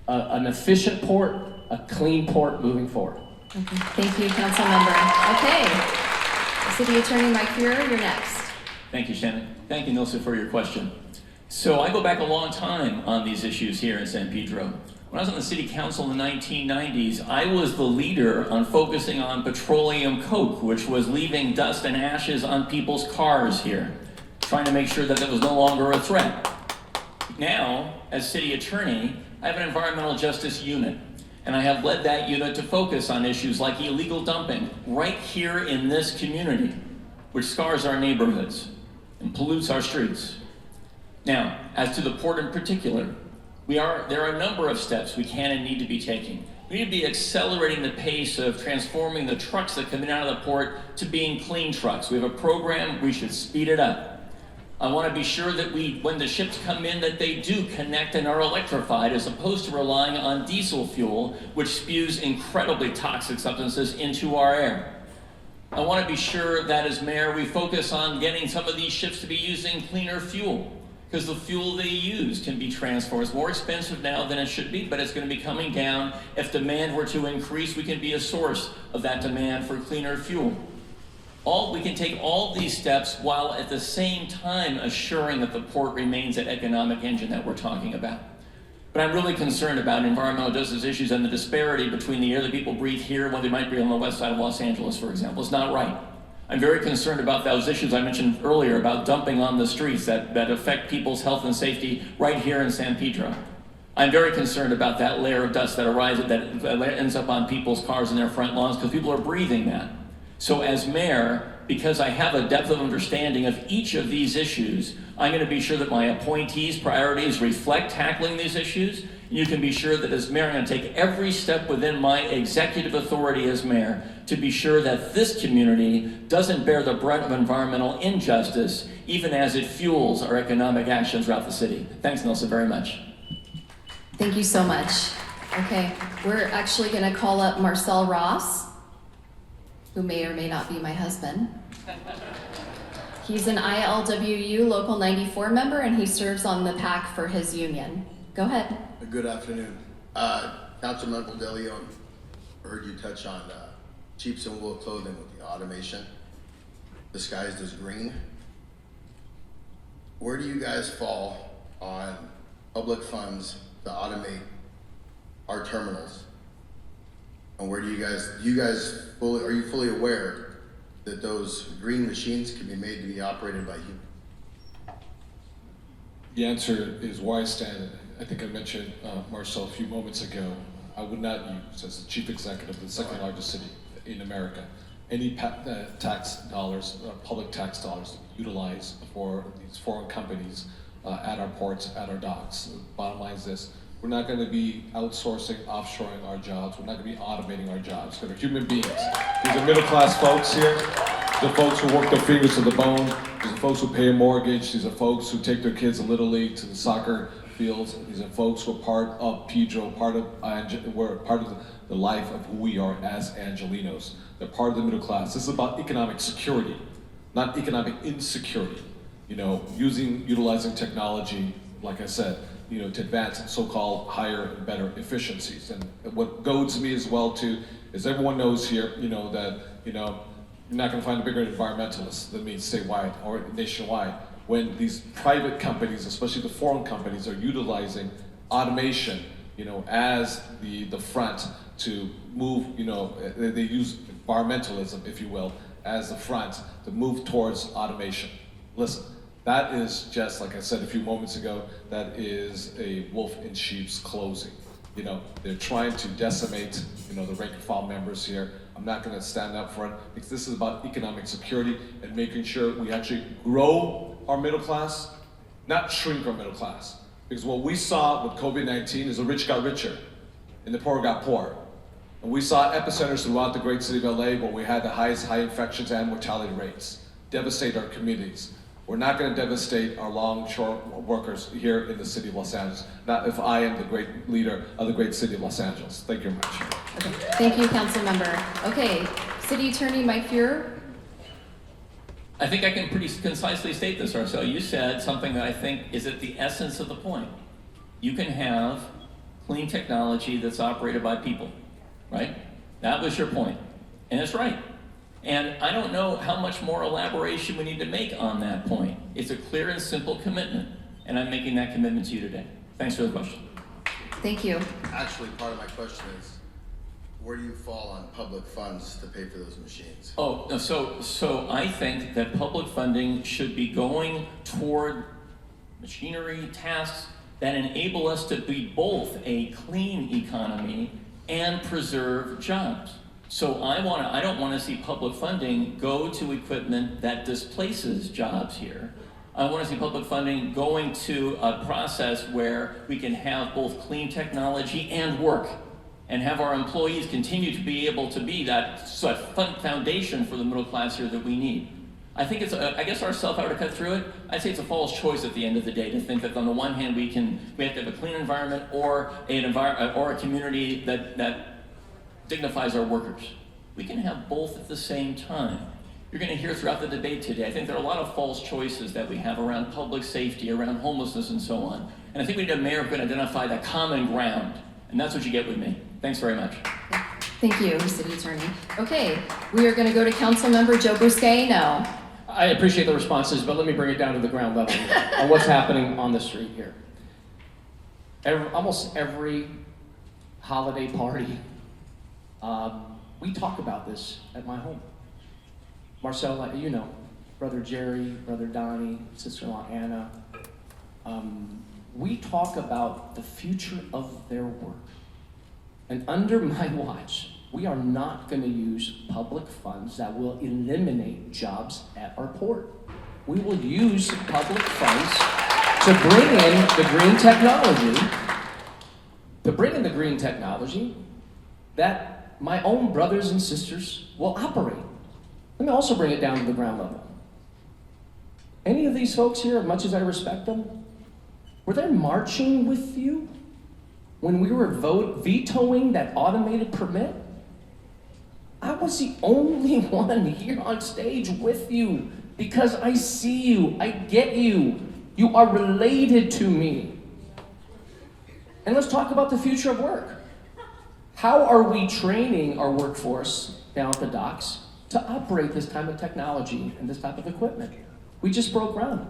an efficient port, a clean port moving forward. Okay. Thank you, council member. Okay, City Attorney Mike Fuhrer, you're next. Thank you, Shannon. Thank you, Nilsa, for your question. So I go back a long time on these issues here in San Pedro. When I was on the city council in the 1990s, I was the leader on focusing on petroleum coke, which was leaving dust and ashes on people's cars here, trying to make sure that that was no longer a threat. Now, as city attorney, I have an environmental justice unit, and I have led that unit to focus on issues like illegal dumping right here in this community, which scars our neighborhoods and pollutes our streets. Now, as to the port in particular, there are a number of steps we can and need to be taking. We need to be accelerating the pace of transforming the trucks that come in out of the port to being clean trucks. We have a program, we should speed it up. I want to be sure that when the ships come in, that they do connect and are electrified as opposed to relying on diesel fuel, which spews incredibly toxic substances into our air. I want to be sure that as mayor, we focus on getting some of these ships to be using cleaner fuel, because the fuel they use can be transformed. It's more expensive now than it should be, but it's going to be coming down. If demand were to increase, we can be a source of that demand for cleaner fuel. We can take all these steps while at the same time assuring that the port remains that economic engine that we're talking about. But I'm really concerned about environmental justice issues and the disparity between the air that people breathe here and what they might breathe on the west side of Los Angeles, for example. It's not right. I'm very concerned about those issues I mentioned earlier about dumping on the streets that affect people's health and safety right here in San Pedro. I'm very concerned about that layer of dust that arises, that ends up on people's cars and their front lawns, because people are breathing that. So as mayor, because I have a depth of understanding of each of these issues, I'm going to be sure that my appointees' priorities reflect tackling these issues. You can be sure that as mayor, I'm going to take every step within my executive authority as mayor to be sure that this community doesn't bear the brunt of environmental injustice, even as it fuels our economic action throughout the city. Thanks, Nilsa, very much. Thank you so much. Okay, we're actually going to call up Marcel Ross, who may or may not be my husband. He's an ILWU Local 94 member, and he serves on the PAC for his union. Go ahead. Good afternoon. Councilmember De Leon, I heard you touch on sheep's and wool clothing with the automation disguised as green. Where do you guys fall on public funds to automate our terminals? And where are you fully aware that those green machines can be made to be operated by humans? The answer is where I stand. I think I mentioned Marcel a few moments ago. I would not use, as the chief executive of the second largest city in America, any tax dollars, public tax dollars utilized for these foreign companies at our ports, at our docks. Bottom line is this: we're not going to be outsourcing, offshoring our jobs. We're not going to be automating our jobs. Because they're human beings. These are middle-class folks here. These are folks who work their fingers to the bone. These are folks who pay a mortgage. These are folks who take their kids to Little League, to the soccer fields. These are folks who are part of Pedro, we're part of the life of who we are as Angelinos. They're part of the middle class. This is about economic security, not economic insecurity. Utilizing technology, like I said, to advance so-called higher and better efficiencies. And what goads me as well too is everyone knows here, that you're not going to find a bigger environmentalist than me statewide or nationwide when these private companies, especially the foreign companies, are utilizing automation, as the front to move. They use environmentalism, if you will, as the front to move towards automation. Listen. That is just, like I said a few moments ago, that is a wolf in sheep's clothing. They're trying to decimate, the rank and file members here. I'm not going to stand up for it because this is about economic security and making sure we actually grow our middle class, not shrink our middle class. Because what we saw with COVID-19 is the rich got richer and the poor got poorer. And we saw epicenters throughout the great city of LA where we had the highest high infections and mortality rates, devastate our communities. We're not going to devastate our longshore workers here in the city of Los Angeles, not if I am the great leader of the great city of Los Angeles. Thank you very much. Okay. Thank you, Council Member. Okay, City Attorney Mike Fuhrer. I think I can pretty concisely state this, Marcel. You said something that I think is at the essence of the point. You can have clean technology that's operated by people, right? That was your point, and it's right. And I don't know how much more elaboration we need to make on that point. It's a clear and simple commitment, and I'm making that commitment to you today. Thanks for the question. Thank you. Actually, part of my question is, where do you fall on public funds to pay for those machines? Oh, no, so I think that public funding should be going toward machinery, tasks that enable us to be both a clean economy and preserve jobs. So I don't want to see public funding go to equipment that displaces jobs here. I want to see public funding going to a process where we can have both clean technology and work, and have our employees continue to be able to be that sort of foundation for the middle class here that we need. I think I guess ourselves, if I were to cut through it, I'd say it's a false choice at the end of the day to think that on the one hand we have to have a clean environment or a community that dignifies our workers. We can have both at the same time. You're going to hear throughout the debate today, I think there are a lot of false choices that we have around public safety, around homelessness and so on. And I think we need a mayor who can identify that common ground. And that's what you get with me. Thanks very much. Thank you, City Attorney. Okay, we are going to go to Council Member Joe Buscaino. I appreciate the responses, but let me bring it down to the ground level on what's happening on the street here. Almost every holiday party, we talk about this at my home. Marcel, Brother Jerry, Brother Donnie, sister-in-law Anna, we talk about the future of their work. And under my watch, we are not going to use public funds that will eliminate jobs at our port. We will use public funds to bring in the green technology, that my own brothers and sisters will operate. Let me also bring it down to the ground level. Any of these folks here, as much as I respect them, were they marching with you when we were vetoing that automated permit? I was the only one here on stage with you because I see you, I get you. You are related to me. And let's talk about the future of work. How are we training our workforce down at the docks to operate this type of technology and this type of equipment? We just broke ground.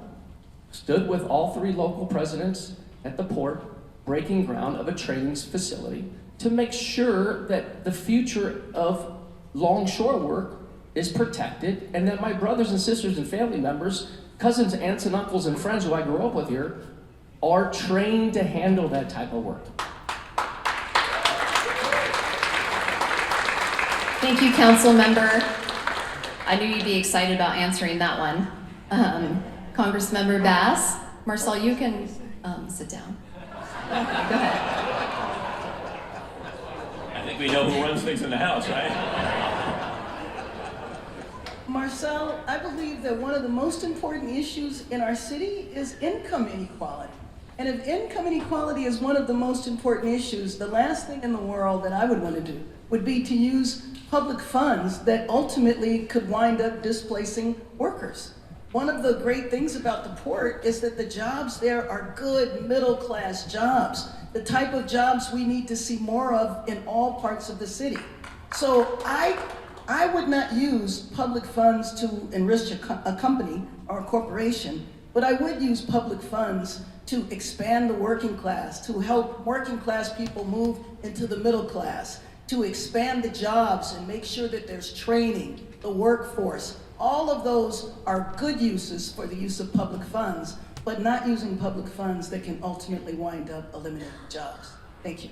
Stood with all 3 local presidents at the port, breaking ground of a training facility to make sure that the future of longshore work is protected and that my brothers and sisters and family members, cousins, aunts, and uncles, and friends who I grew up with here are trained to handle that type of work. Thank you, Council Member. I knew you'd be excited about answering that one. Congressmember Bass. Marcel, you can sit down. Go ahead. I think we know who runs things in the House, right? Marcel, I believe that one of the most important issues in our city is income inequality. And if income inequality is one of the most important issues, the last thing in the world that I would want to do would be to use public funds that ultimately could wind up displacing workers. One of the great things about the port is that the jobs there are good middle-class jobs, the type of jobs we need to see more of in all parts of the city. So I would not use public funds to enrich a company or a corporation, but I would use public funds to expand the working class, to help working class people move into the middle class, to expand the jobs and make sure that there's training, the workforce. All of those are good uses for the use of public funds, but not using public funds that can ultimately wind up eliminating jobs. Thank you.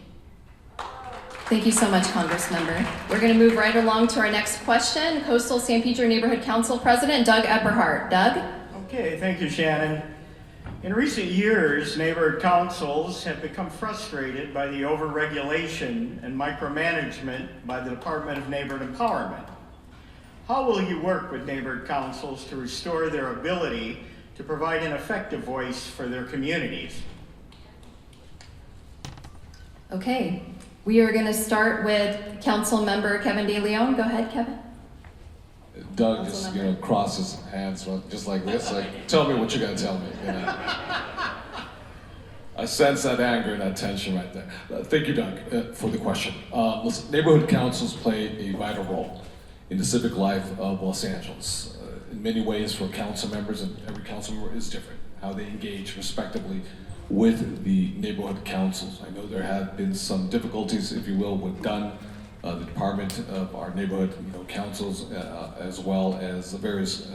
Thank you so much, Congressmember. We're going to move right along to our next question. Coastal San Pedro Neighborhood Council President Doug Epperhart. Doug? Okay, thank you, Shannon. In recent years, neighborhood councils have become frustrated by the overregulation and micromanagement by the Department of Neighborhood Empowerment. How will you work with neighborhood councils to restore their ability to provide an effective voice for their communities? Okay, we are going to start with Council Member Kevin De Leon. Go ahead, Kevin. Doug just, cross his hands just like this, like, tell me what you're gonna tell me. I sense that anger and that tension right there. Thank you, Doug, for the question. Listen, neighborhood councils play a vital role in the civic life of Los Angeles. In many ways for council members, and every council member is different, how they engage respectively with the neighborhood councils. I know there have been some difficulties, if you will, with Dunn, the department of our neighborhood councils, as well as the various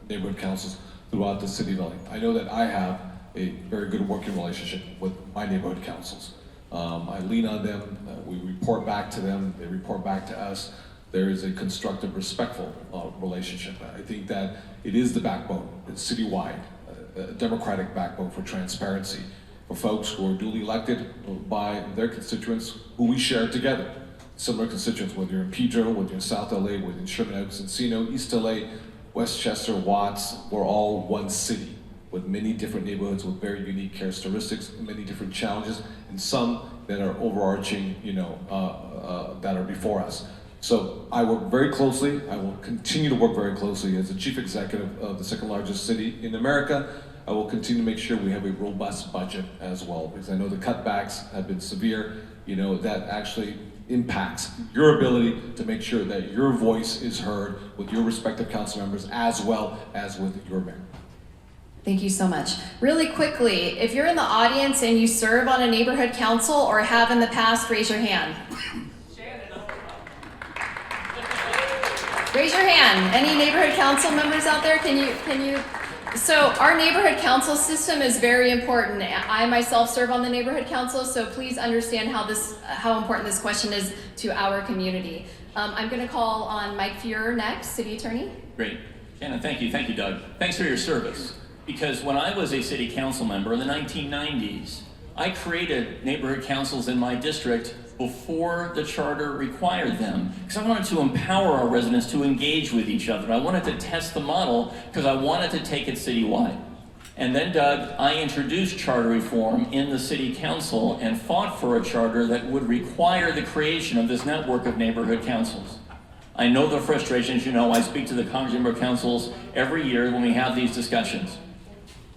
neighborhood councils throughout the city of LA. I know that I have a very good working relationship with my neighborhood councils. I lean on them, we report back to them, they report back to us. There is a constructive, respectful relationship. I think that it is the backbone, it's citywide, a democratic backbone for transparency, for folks who are duly elected by their constituents who we share together. Similar constituents, whether you're in Pedro, whether you're in South LA, whether you're in Sherman Oaks, Encino, East LA, Westchester, Watts, we're all one city with many different neighborhoods with very unique characteristics, many different challenges, and some that are overarching, that are before us. So I work very closely, I will continue to work very closely as the chief executive of the second largest city in America. I will continue to make sure we have a robust budget as well, because I know the cutbacks have been severe, that actually impacts your ability to make sure that your voice is heard with your respective council members as well as with your mayor. Thank you so much. Really quickly, if you're in the audience and you serve on a neighborhood council or have in the past, raise your hand. Raise your hand. Any neighborhood council members out there? Can you? So our neighborhood council system is very important. I myself serve on the neighborhood council, so please understand how important this question is to our community. I'm going to call on Mike Fuhrer next, city attorney. Great. Shannon, thank you, Doug. Thanks for your service. Because when I was a city council member in the 1990s, I created neighborhood councils in my district before the charter required them, because I wanted to empower our residents to engage with each other. I wanted to test the model because I wanted to take it citywide. And then, Doug, I introduced charter reform in the city council and fought for a charter that would require the creation of this network of neighborhood councils. I know the frustrations, I speak to the Congress councils every year when we have these discussions.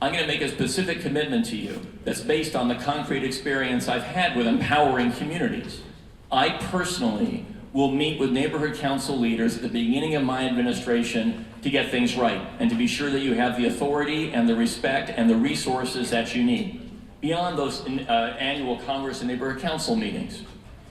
I'm going to make a specific commitment to you that's based on the concrete experience I've had with empowering communities. I personally will meet with neighborhood council leaders at the beginning of my administration to get things right and to be sure that you have the authority and the respect and the resources that you need beyond those annual Congress and neighborhood council meetings.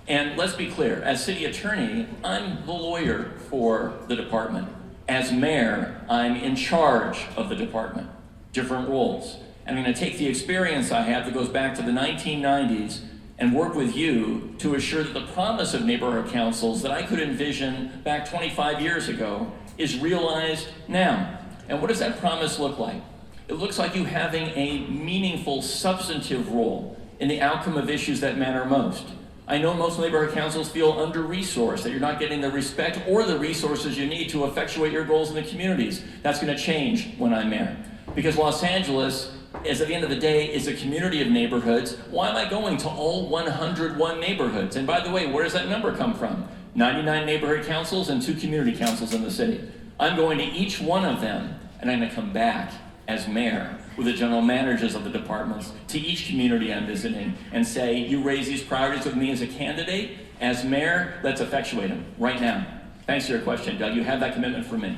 And let's be clear, as city attorney, I'm the lawyer for the department. As mayor, I'm in charge of the department. Different roles. And I'm going to take the experience I have that goes back to the 1990s and work with you to assure that the promise of neighborhood councils that I could envision back 25 years ago is realized now. And what does that promise look like? It looks like you having a meaningful, substantive role in the outcome of issues that matter most. I know most neighborhood councils feel under-resourced, that you're not getting the respect or the resources you need to effectuate your goals in the communities. That's going to change when I'm mayor. Because Los Angeles, at the end of the day, is a community of neighborhoods. Why am I going to all 101 neighborhoods? And by the way, where does that number come from? 99 neighborhood councils and 2 community councils in the city. I'm going to each one of them, and I'm going to come back as mayor with the general managers of the departments to each community I'm visiting and say, you raise these priorities with me as a candidate, as mayor, let's effectuate them right now. Thanks for your question, Doug. You have that commitment from me.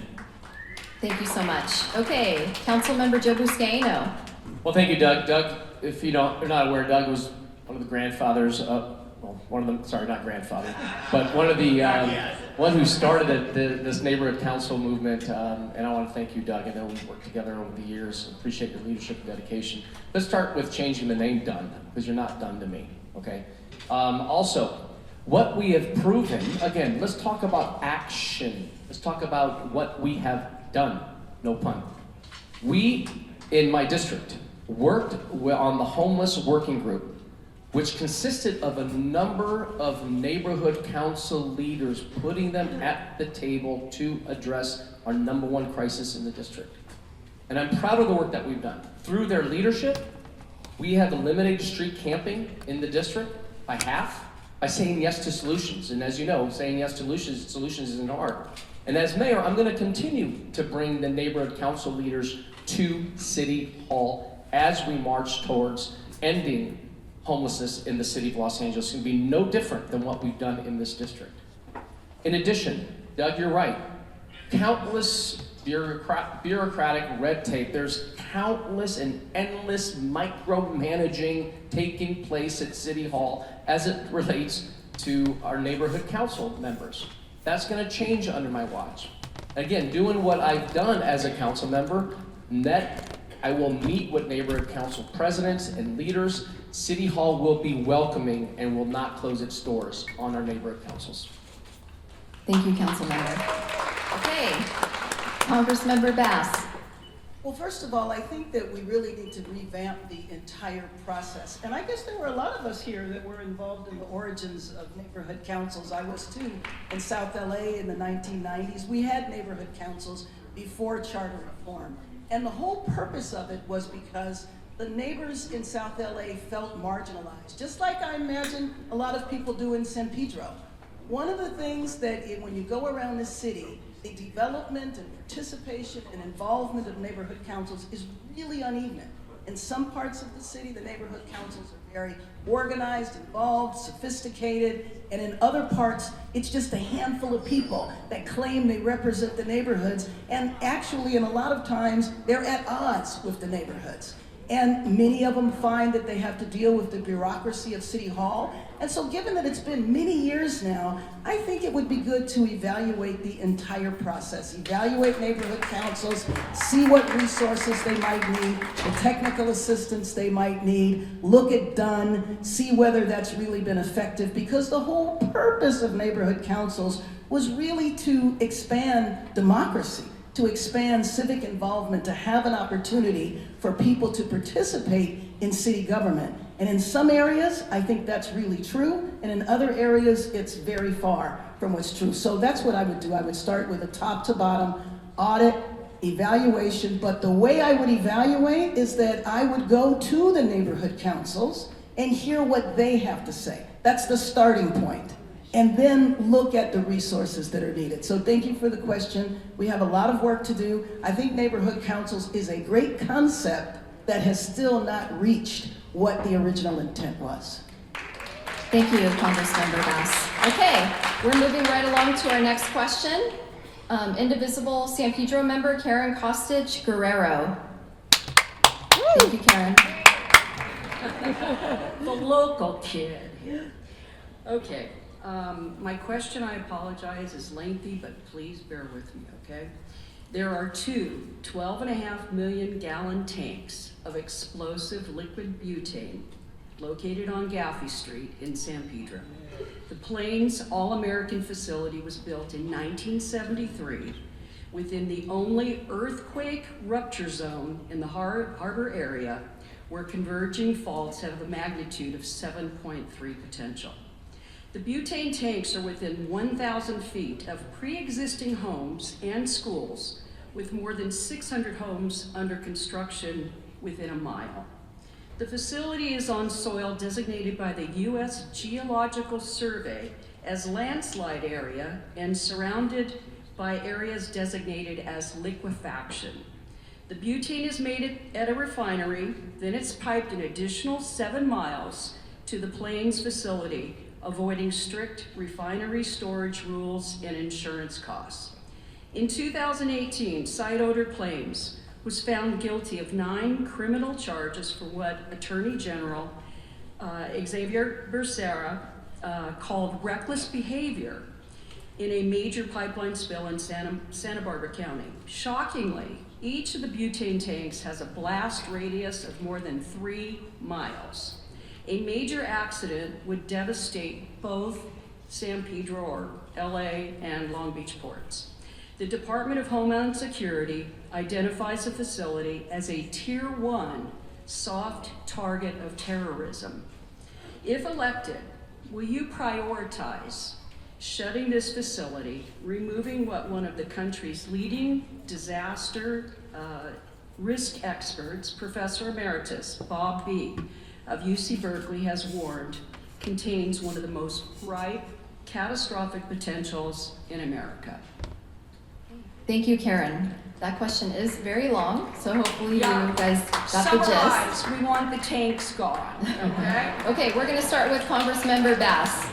Thank you so much. Okay, Councilmember Joe Buscaino. Well, thank you, Doug. Doug, if you're not aware, Doug was one of the grandfathers of, well, one of them, sorry, not grandfather, but one of the, one who started this neighborhood council movement, and I want to thank you, Doug. I know we've worked together over the years. Appreciate your leadership and dedication. Let's start with changing the name Dunn, because you're not Dunn to me, okay? Also, what we have proven, again, let's talk about action. Let's talk about what we have done, no pun. We, in my district, worked on the homeless working group, which consisted of a number of neighborhood council leaders putting them at the table to address our #1 crisis in the district. And I'm proud of the work that we've done. Through their leadership, we have eliminated street camping in the district by half by saying yes to solutions. And as you know, saying yes to solutions isn't hard. And as mayor, I'm going to continue to bring the neighborhood council leaders to City Hall as we march towards ending homelessness in the city of Los Angeles. It's going to be no different than what we've done in this district. In addition, Doug, you're right. Countless bureaucratic red tape. There's countless and endless micromanaging taking place at City Hall as it relates to our neighborhood council members. That's going to change under my watch. Again, doing what I've done as a council member, that I will meet with neighborhood council presidents and leaders. City Hall will be welcoming and will not close its doors on our neighborhood councils. Thank you, Councilmember. Okay, Congressmember Bass. Well, first of all, I think that we really need to revamp the entire process. And I guess there were a lot of us here that were involved in the origins of neighborhood councils. I was too in South LA in the 1990s. We had neighborhood councils before charter reform. And the whole purpose of it was because the neighbors in South LA felt marginalized, just like I imagine a lot of people do in San Pedro. One of the things that when you go around the city, the development and participation and involvement of neighborhood councils is really uneven. In some parts of the city, the neighborhood councils are very organized, involved, sophisticated, and in other parts, it's just a handful of people that claim they represent the neighborhoods, and actually, in a lot of times, they're at odds with the neighborhoods. And many of them find that they have to deal with the bureaucracy of City Hall. And so given that it's been many years now, I think it would be good to evaluate the entire process. Evaluate neighborhood councils, see what resources they might need, the technical assistance they might need, look at Dunn, see whether that's really been effective, because the whole purpose of neighborhood councils was really to expand democracy, to expand civic involvement, to have an opportunity for people to participate in city government. And in some areas, I think that's really true, and in other areas, it's very far from what's true. So that's what I would do. I would start with a top to bottom audit, evaluation, but the way I would evaluate is that I would go to the neighborhood councils and hear what they have to say. That's the starting point. And then look at the resources that are needed. So thank you for the question. We have a lot of work to do. I think neighborhood councils is a great concept that has still not reached what the original intent was. Thank you, Congressmember Bass. Okay, we're moving right along to our next question. Indivisible San Pedro member Karen Costage Guerrero. Thank you, Karen. The local kid. Okay. My question, I apologize, is lengthy, but please bear with me, okay? There are two 12.5 million gallon tanks of explosive liquid butane located on Gaffey Street in San Pedro. The Plains All-American facility was built in 1973 within the only earthquake rupture zone in the harbor area where converging faults have a magnitude of 7.3 potential. The butane tanks are within 1,000 feet of pre-existing homes and schools, with more than 600 homes under construction within a mile. The facility is on soil designated by the U.S. Geological Survey as landslide area and surrounded by areas designated as liquefaction. The butane is made at a refinery, then it's piped an additional 7 miles to the Plains facility, avoiding strict refinery storage rules and insurance costs. In 2018, site owner Plains was found guilty of 9 criminal charges for what Attorney General Xavier Becerra called reckless behavior in a major pipeline spill in Santa Barbara County. Shockingly, each of the butane tanks has a blast radius of more than 3 miles. A major accident would devastate both San Pedro, or LA, and Long Beach ports. The Department of Homeland Security identifies the facility as a Tier 1 soft target of terrorism. If elected, will you prioritize shutting this facility, removing what one of the country's leading disaster risk experts, Professor Emeritus Bob B. of UC Berkeley, has warned contains one of the most ripe, catastrophic potentials in America? Thank you, Karen. That question is very long, so hopefully you guys got Summarize, the gist. we want the tanks gone, okay? Okay, we're going to start with Congressmember Bass.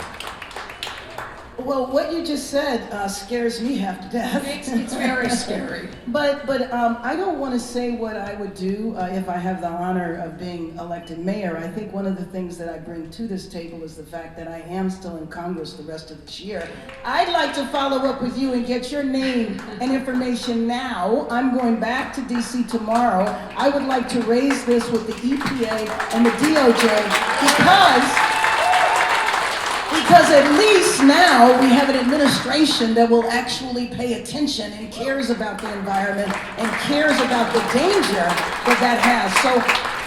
Well, what you just said scares me half to death. It's very scary. But I don't want to say what I would do if I have the honor of being elected mayor. I think one of the things that I bring to this table is the fact that I am still in Congress the rest of this year. I'd like to follow up with you and get your name and information now. I'm going back to DC tomorrow. I would like to raise this with the EPA and the DOJ because at least now we have an administration that will actually pay attention and cares about the environment and cares about the danger that has. So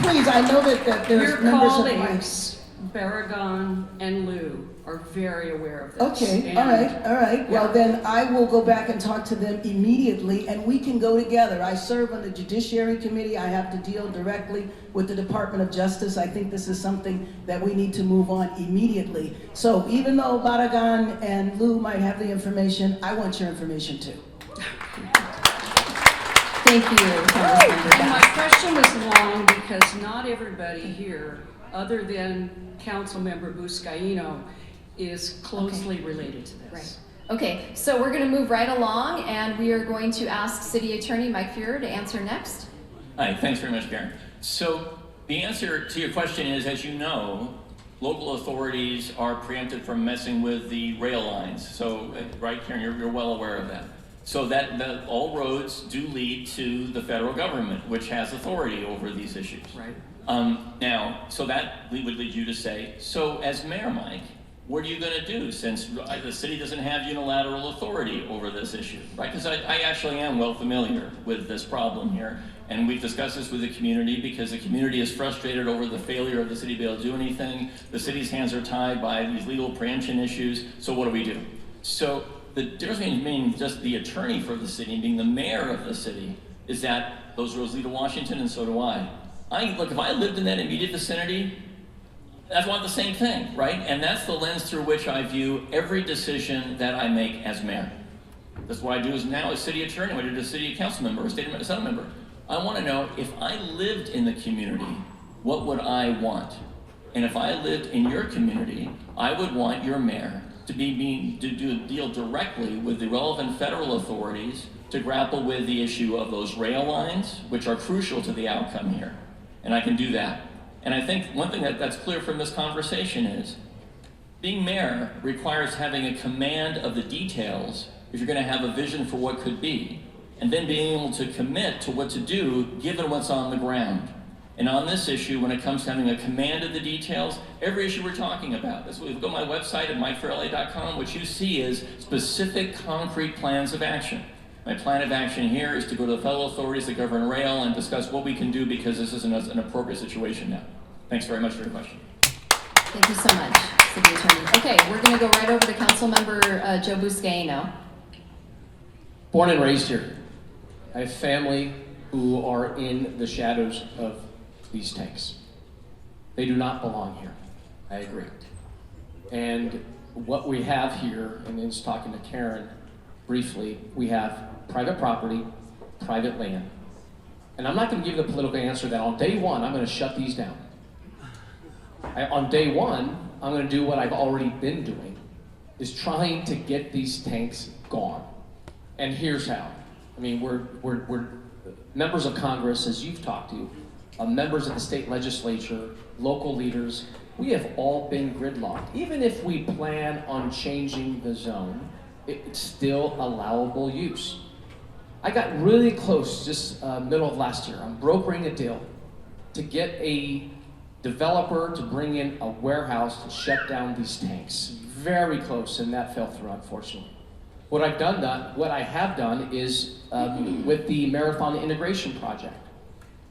please, I know that there's Your members of my... colleagues, Barragan and Liu, are very aware of this. Okay, all right. Well, then I will go back and talk to them immediately, and we can go together. I serve on the Judiciary Committee. I have to deal directly with the Department of Justice. I think this is something that we need to move on immediately. So even though Barragan and Liu might have the information, I want your information too. Thank you, Congressmember And my Bass. question was long because not everybody here, other than Councilmember Buscaino, is closely related to this. Right. Okay, so we're going to move right along, and we are going to ask City Attorney Mike Fuhrer to answer next. Hi, thanks very much, Karen. So the answer to your question is, as you know, local authorities are preempted from messing with the rail lines. So, right, Karen, you're well aware of that. So that all roads do lead to the federal government, which has authority over these issues. Right. Now, so that would lead you to say, so as mayor, Mike, what are you going to do since the city doesn't have unilateral authority over this issue, right? Because I actually am well familiar with this problem here, and we've discussed this with the community because the community is frustrated over the failure of the city to be able to do anything. The city's hands are tied by these legal preemption issues, so what do? So the difference between being just the attorney for the city and being the mayor of the city is that those roads lead to Washington, and so do I. Look, if I lived in that immediate vicinity, I'd want the same thing, right? And that's the lens through which I view every decision that I make as mayor. That's what I do now as city attorney, what I do as city council member or state assembly member. I want to know if I lived in the community, what would I want? And if I lived in your community, I would want your mayor to deal directly with the relevant federal authorities to grapple with the issue of those rail lines, which are crucial to the outcome here. And I can do that. And I think one thing that's clear from this conversation is being mayor requires having a command of the details if you're going to have a vision for what could be, and then being able to commit to what to do given what's on the ground. And on this issue, when it comes to having a command of the details, every issue we're talking about, that's what we go to my website at mikeforla.com, what you see is specific concrete plans of action. My plan of action here is to go to the federal authorities that govern rail and discuss what we can do because this isn't an appropriate situation now. Thanks very much for your question. Thank you so much, City Attorney. Okay, we're going to go right over to Councilmember Joe Buscaino. Born and raised here. I have family who are in the shadows of these tanks. They do not belong here. I agree. And what we have here, and I was talking to Karen briefly, we have private property, private land. And I'm not going to give the political answer that on day one, I'm going to shut these down. On day one, I'm going to do what I've already been doing, is trying to get these tanks gone. And here's how. I mean, we're members of Congress, as you've talked to, members of the state legislature, local leaders, we have all been gridlocked. Even if we plan on changing the zone, it's still allowable use. I got really close just middle of last year. I'm brokering a deal to get a developer to bring in a warehouse to shut down these tanks. Very close, and that fell through, unfortunately. What I have done is with the Marathon Integration Project.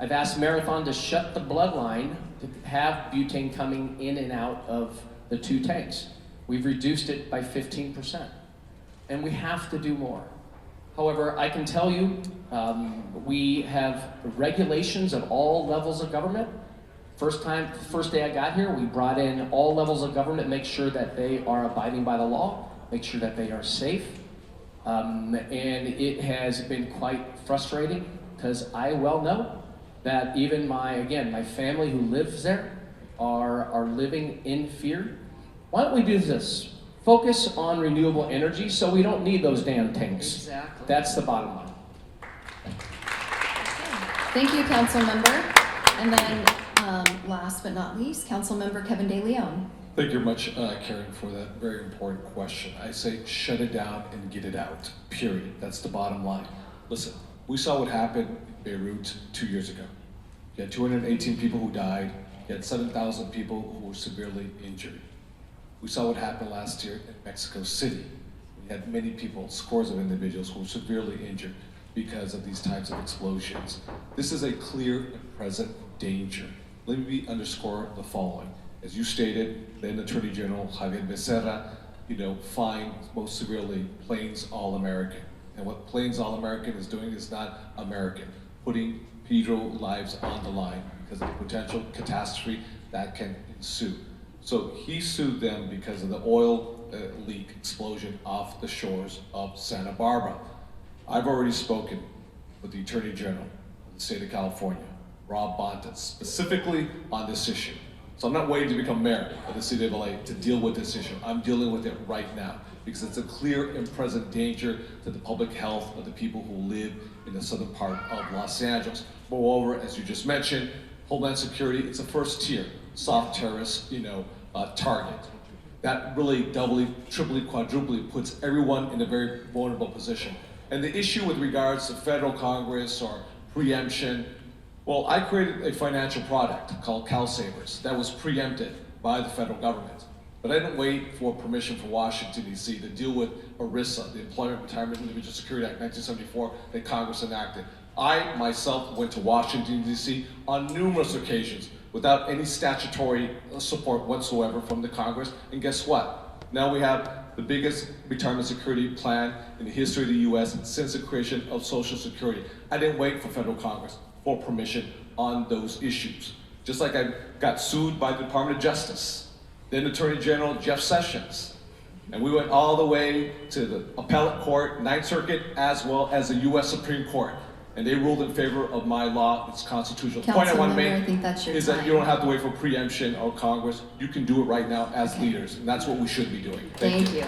I've asked Marathon to shut the bloodline to have butane coming in and out of the two tanks. We've reduced it by 15%, and we have to do more. However, I can tell you, we have regulations at all levels of government. First day I got here, we brought in all levels of government, make sure that they are abiding by the law, make sure that they are safe. And it has been quite frustrating because I well know that even my family who lives there are living in fear. Why don't we do this? Focus on renewable energy so we don't need those damn tanks. Exactly. That's the bottom line. Thank you, Council Member. And then last but not least, Council Member Kevin De Leon. Thank you very much, Karen, for that very important question. I say shut it down and get it out, period. That's the bottom line. Listen, we saw what happened in Beirut 2 years ago. You had 218 people who died. You had 7,000 people who were severely injured. We saw what happened last year in Mexico City. We had many people, scores of individuals who were severely injured because of these types of explosions. This is a clear and present danger. Let me underscore the following. As you stated, then Attorney General Javier Becerra, fined most severely Plains All-American. And what Plains All-American is doing is not American, putting Pedro lives on the line because of the potential catastrophe that can ensue. So he sued them because of the oil leak explosion off the shores of Santa Barbara. I've already spoken with the Attorney General of the state of California, Rob Bonta, specifically on this issue. So I'm not waiting to become mayor of the city of LA to deal with this issue. I'm dealing with it right now because it's a clear and present danger to the public health of the people who live in the southern part of Los Angeles. Moreover, as you just mentioned, Homeland Security, it's a first tier, soft terrorist, target. That really doubly, triply, quadruply puts everyone in a very vulnerable position. And the issue with regards to federal Congress or preemption, well, I created a financial product called CalSavers that was preempted by the federal government. But I didn't wait for permission from Washington, D.C. to deal with ERISA, the Employment Retirement Individual Security Act 1974 that Congress enacted. I myself went to Washington, D.C. on numerous occasions without any statutory support whatsoever from the Congress. And guess what? Now we have the biggest retirement security plan in the history of the U.S. since the creation of Social Security. I didn't wait for federal Congress for permission on those issues. Just like I got sued by the Department of Justice, then Attorney General Jeff Sessions. And we went all the way to the appellate court, Ninth Circuit, as well as the U.S. Supreme Court. And they ruled in favor of my law. It's constitutional. The point I want to make is that you don't have to wait for preemption or Congress. You can do it right now as leaders, and that's what we should be doing. Thank you.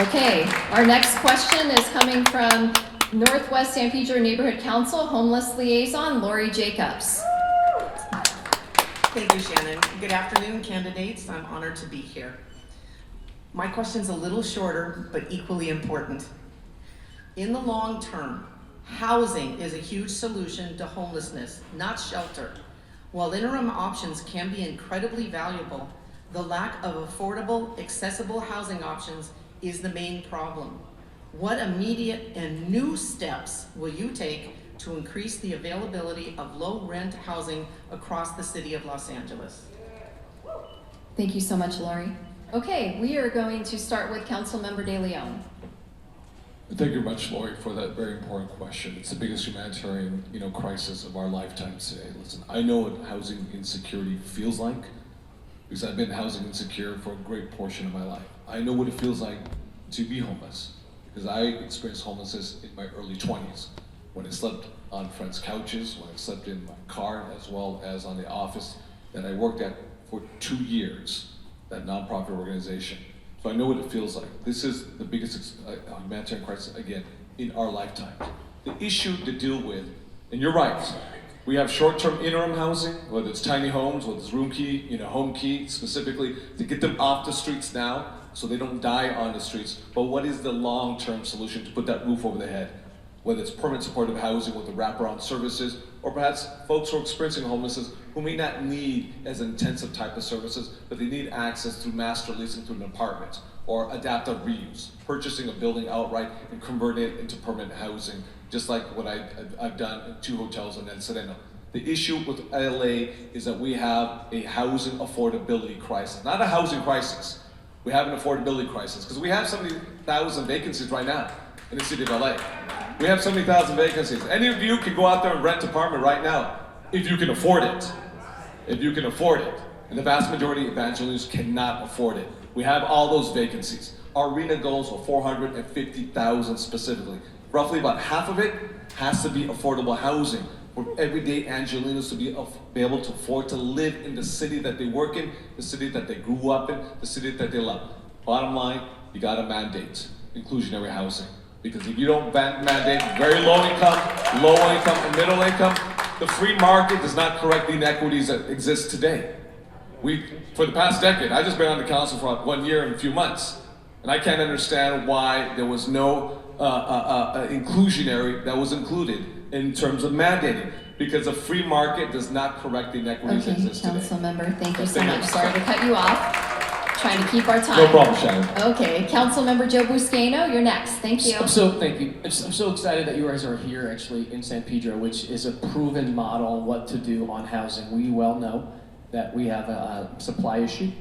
Okay, our next question is coming from Northwest San Pedro Neighborhood Council Homeless Liaison, Lori Jacobs. Thank you, Shannon. Good afternoon, candidates. I'm honored to be here. My question's a little shorter, but equally important. In the long term, housing is a huge solution to homelessness, not shelter. While interim options can be incredibly valuable, the lack of affordable, accessible housing options is the main problem. What immediate and new steps will you take to increase the availability of low-rent housing across the city of Los Angeles? Thank you so much, Lori. Okay, we are going to start with Councilmember De Leon. Thank you very much, Lori, for that very important question. It's the biggest humanitarian, crisis of our lifetime today. Listen, I know what housing insecurity feels like because I've been housing insecure for a great portion of my life. I know what it feels like to be homeless because I experienced homelessness in my early 20s when I slept on friends' couches, when I slept in my car, as well as on the office that I worked at for 2 years, that nonprofit organization. So I know what it feels like. This is the biggest humanitarian crisis, again, in our lifetime. The issue to deal with, and you're right, we have short-term interim housing, whether it's tiny homes, whether it's room key, home key specifically, to get them off the streets now so they don't die on the streets. But what is the long-term solution to put that roof over their head? Whether it's permanent supportive housing with the wraparound services, or perhaps folks who are experiencing homelessness who may not need as intensive type of services, but they need access through master leasing through an apartment, or adaptive reuse, purchasing a building outright and converting it into permanent housing, just like what I've done in 2 hotels in El Sereno. The issue with LA is that we have a housing affordability crisis, not a housing crisis. We have an affordability crisis, because we have 70,000 vacancies right now in the city of LA. We have 70,000 vacancies. Any of you can go out there and rent an apartment right now, if you can afford it. If you can afford it. And the vast majority of Evangelinos cannot afford it. We have all those vacancies. Our RENA goals are 450,000 specifically. Roughly about half of it has to be affordable housing for everyday Angelinos to be able to afford to live in the city that they work in, the city that they grew up in, the city that they love. Bottom line, you gotta mandate inclusionary housing. Because if you don't mandate very low income, and middle income, the free market does not correct the inequities that exist today. For the past decade, I've just been on the council for 1 year and a few months, and I can't understand why there was no inclusionary that was included in terms of mandating, because a free market does not correct the inequities that exist today. Member, thank you so much. Sorry to cut you off. Trying to keep our time. No problem, Shannon. Okay, Councilmember Joe Buscaino, you're next. Thank you. Thank you. I'm so excited that you guys are here actually in San Pedro, which is a proven model on what to do on housing. We well know that we have a supply issue.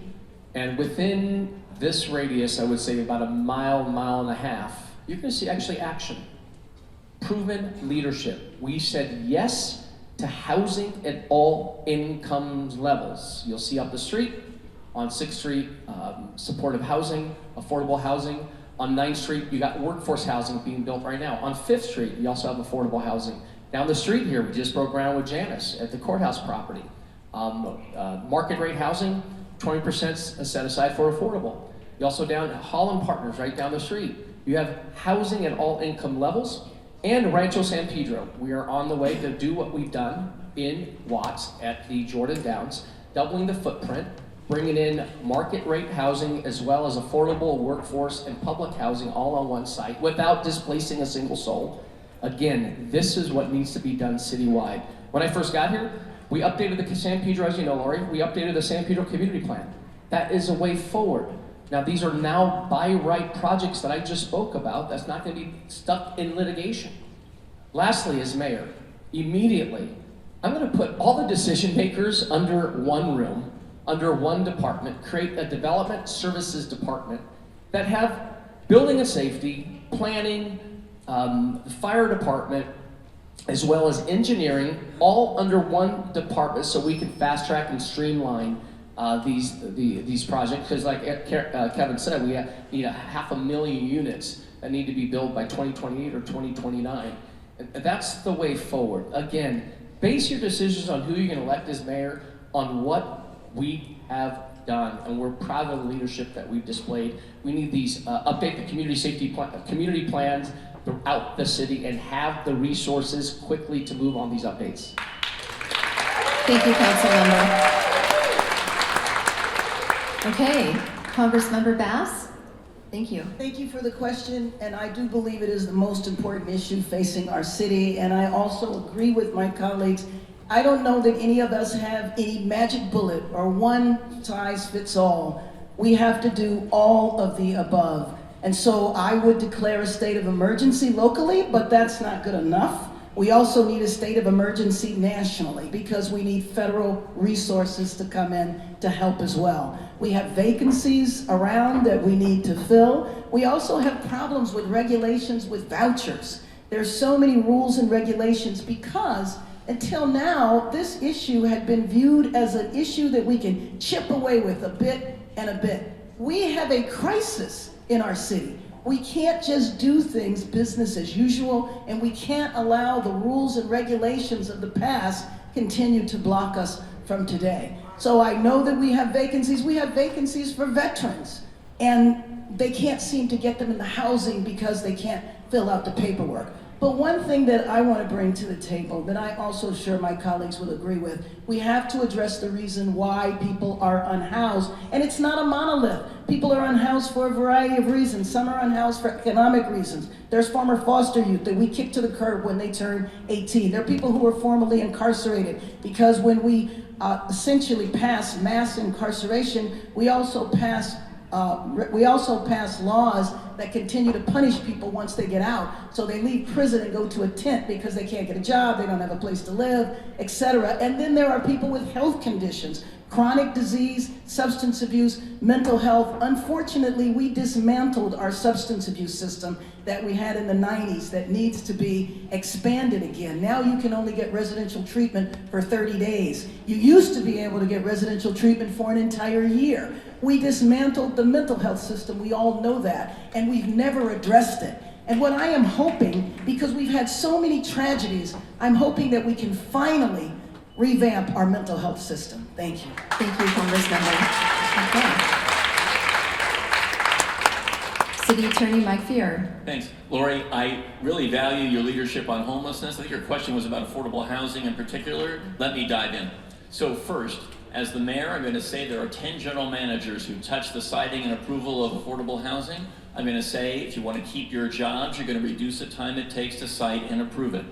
And within this radius, I would say about a mile and a half, you're gonna see actually action. Proven leadership. We said yes to housing at all income levels. You'll see up the street, on 6th Street, supportive housing, affordable housing. On 9th Street, you got workforce housing being built right now. On 5th Street, you also have affordable housing. Down the street here, we just broke ground with Janice at the courthouse property. Market rate housing, 20% set aside for affordable. You also down at Holland Partners, right down the street. You have housing at all income levels. And Rancho San Pedro, we are on the way to do what we've done in Watts at the Jordan Downs, doubling the footprint, bringing in market rate housing as well as affordable workforce and public housing all on one site without displacing a single soul. Again, this is what needs to be done citywide. When I first got here, we updated the San Pedro, as you know, Lori, we updated the San Pedro community plan. That is a way forward. Now, these are now by right projects that I just spoke about. That's not going to be stuck in litigation. Lastly, as mayor, immediately, I'm going to put all the decision makers under one room, under one department, create a development services department that have building and safety, planning, fire department, as well as engineering, all under one department so we can fast track and streamline these projects. Because like Kevin said, we need 500,000 units that need to be built by 2028 or 2029. And that's the way forward. Again, base your decisions on who you're going to elect as mayor on what we have done, and we're proud of the leadership that we've displayed. We need these update the community safety community plans throughout the city and have the resources quickly to move on these updates. Thank you, Councilmember. Okay, Congressmember Bass. Thank you. Thank you for the question, and I do believe it is the most important issue facing our city, and I also agree with my colleagues. I don't know that any of us have any magic bullet or one size fits all. We have to do all of the above. And so I would declare a state of emergency locally, but that's not good enough. We also need a state of emergency nationally because we need federal resources to come in to help as well. We have vacancies around that we need to fill. We also have problems with regulations with vouchers. There's so many rules and regulations because until now, this issue had been viewed as an issue that we can chip away with a bit and a bit. We have a crisis in our city. We can't just do things business as usual, and we can't allow the rules and regulations of the past continue to block us from today. So I know that we have vacancies. We have vacancies for veterans, and they can't seem to get them in the housing because they can't fill out the paperwork. But one thing that I want to bring to the table that I also sure my colleagues will agree with, we have to address the reason why people are unhoused. And it's not a monolith. People are unhoused for a variety of reasons. Some are unhoused for economic reasons. There's former foster youth that we kick to the curb when they turn 18. There are people who are formerly incarcerated because when we essentially pass mass incarceration, we also pass laws that continue to punish people once they get out. So they leave prison and go to a tent because they can't get a job, they don't have a place to live, etc. And then there are people with health conditions, chronic disease, substance abuse, mental health. Unfortunately, we dismantled our substance abuse system that we had in the 90s that needs to be expanded again. Now you can only get residential treatment for 30 days. You used to be able to get residential treatment for an entire year. We dismantled the mental health system, we all know that, and we've never addressed it. And what I am hoping, because we've had so many tragedies, I'm hoping that we can finally revamp our mental health system. Thank you. Thank you, Congressmember. Okay. City Attorney Mike Fear. Thanks. Lori, I really value your leadership on homelessness. I think your question was about affordable housing in particular. Let me dive in. So first, as the mayor, I'm going to say there are 10 general managers who touch the siting and approval of affordable housing. I'm going to say if you want to keep your jobs, you're going to reduce the time it takes to site and approve it.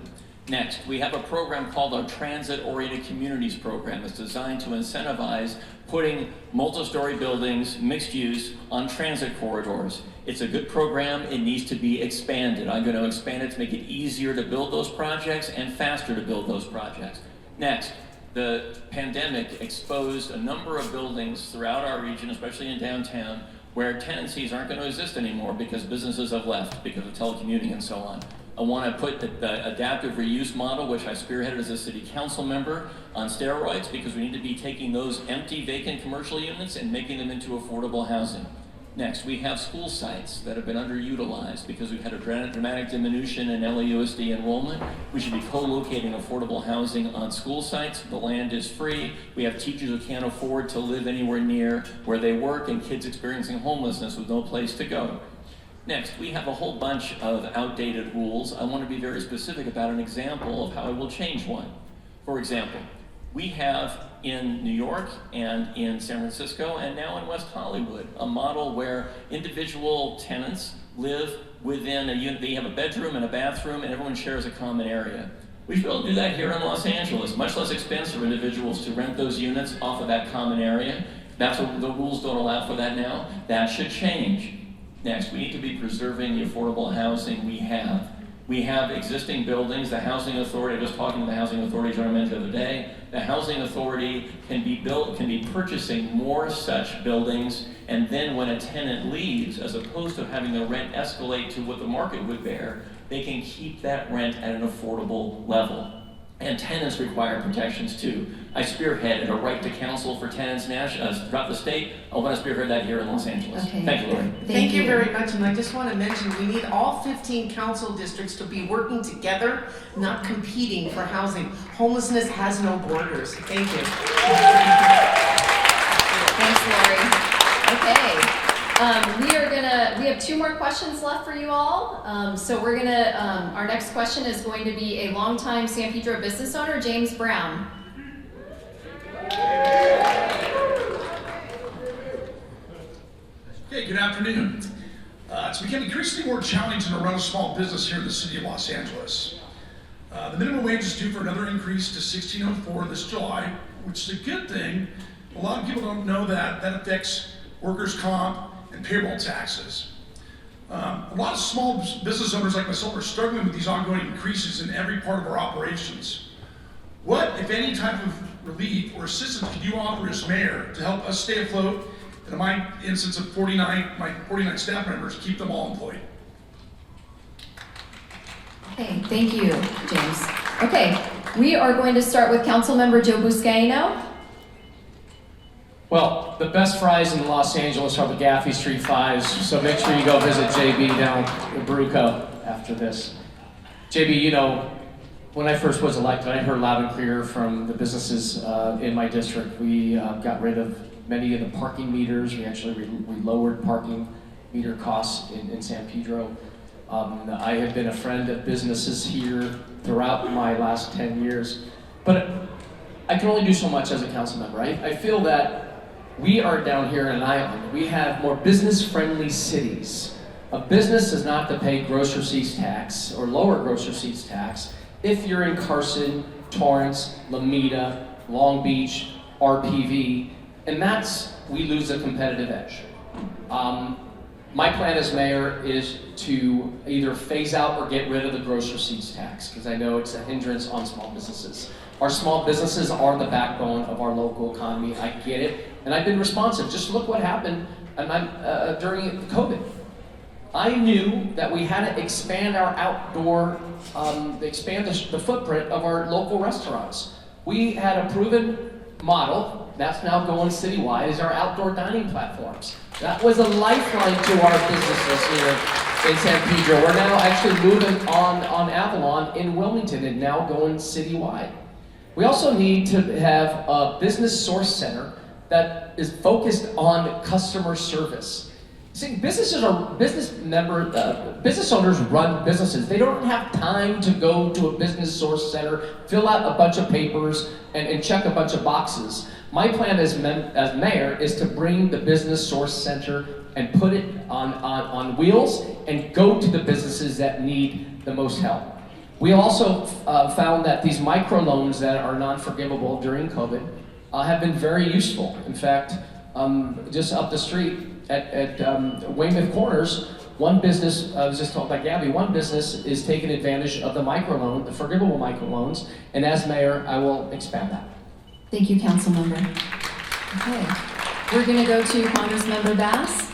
Next, we have a program called our Transit-Oriented Communities Program. It's designed to incentivize putting multi-story buildings, mixed use, on transit corridors. It's a good program. It needs to be expanded. I'm going to expand it to make it easier to build those projects and faster to build those projects. Next, the pandemic exposed a number of buildings throughout our region, especially in downtown, where tenancies aren't going to exist anymore because businesses have left because of telecommuting and so on. I want to put the adaptive reuse model, which I spearheaded as a city council member, on steroids because we need to be taking those empty, vacant commercial units and making them into affordable housing. Next, we have school sites that have been underutilized because we've had a dramatic diminution in LAUSD enrollment. We should be co-locating affordable housing on school sites. The land is free. We have teachers who can't afford to live anywhere near where they work and kids experiencing homelessness with no place to go. Next, we have a whole bunch of outdated rules. I want to be very specific about an example of how I will change one. For example, we have in New York and in San Francisco and now in West Hollywood a model where individual tenants live within a unit. They have a bedroom and a bathroom and everyone shares a common area. We should be able to do that here in Los Angeles. Much less expensive for individuals to rent those units off of that common area. That's what the rules don't allow for that now. That should change. Next, we need to be preserving the affordable housing we have. We have existing buildings. The Housing Authority, I was talking to the Housing Authority general manager the other day. The Housing Authority can be purchasing more such buildings, and then when a tenant leaves, as opposed to having the rent escalate to what the market would bear, they can keep that rent at an affordable level. And tenants require protections too. I spearheaded a right to counsel for tenants throughout the state. I want to spearhead that here in Los Angeles. Okay. Thank you, Lori. Thank you very much, and I just want to mention we need all 15 council districts to be working together, not competing for housing. Homelessness has no borders. Thank you. Thanks, Lori. Okay. We have 2 more questions left for you all. Our next question is going to be a longtime San Pedro business owner, James Brown. Hey, good afternoon. It's becoming increasingly more challenging to run a small business here in the city of Los Angeles. The minimum wage is due for another increase to $16.04 this July, which is a good thing. A lot of people don't know that affects workers' comp and payroll taxes. A lot of small business owners like myself are struggling with these ongoing increases in every part of our operations. What, if any, type of relief or assistance could you offer as mayor to help us stay afloat, and in my instance of 49 staff members, keep them all employed? Okay, thank you, James. Okay, we are going to start with Councilmember Joe Buscaino. Well, the best fries in Los Angeles are the Gaffey Street Fives, so make sure you go visit JB down at Bruco after this. JB, you know, when I first was elected, I heard loud and clear from the businesses in my district. We got rid of many of the parking meters. We actually we lowered parking meter costs in San Pedro. I have been a friend of businesses here throughout my last 10 years, but I can only do so much as a council member. I feel that we are down here in an island. We have more business-friendly cities. A business does not have to pay gross receipts tax or lower gross receipts tax if you're in Carson, Torrance, Lomita, Long Beach, RPV, and we lose a competitive edge. My plan as mayor is to either phase out or get rid of the gross receipts tax, because I know it's a hindrance on small businesses. Our small businesses are the backbone of our local economy. I get it, and I've been responsive. Just look what happened during COVID. I knew that we had to expand our outdoor, expand the footprint of our local restaurants. We had a proven model that's now going citywide is our outdoor dining platforms. That was a lifeline to our businesses here in San Pedro. We're now actually moving on Avalon in Wilmington and now going citywide. We also need to have a business source center that is focused on customer service. See, business owners run businesses. They don't have time to go to a business source center, fill out a bunch of papers, and check a bunch of boxes. My plan as mayor is to bring the business source center and put it on wheels and go to the businesses that need the most help. We also found that these microloans that are non-forgivable during COVID have been very useful. In fact, just up the street at Weymouth Corners, one business, I was just told by Gabby, one business is taking advantage of the microloan, the forgivable microloans, and as mayor, I will expand that. Thank you, Councilmember. Okay, we're going to go to Congressmember Bass.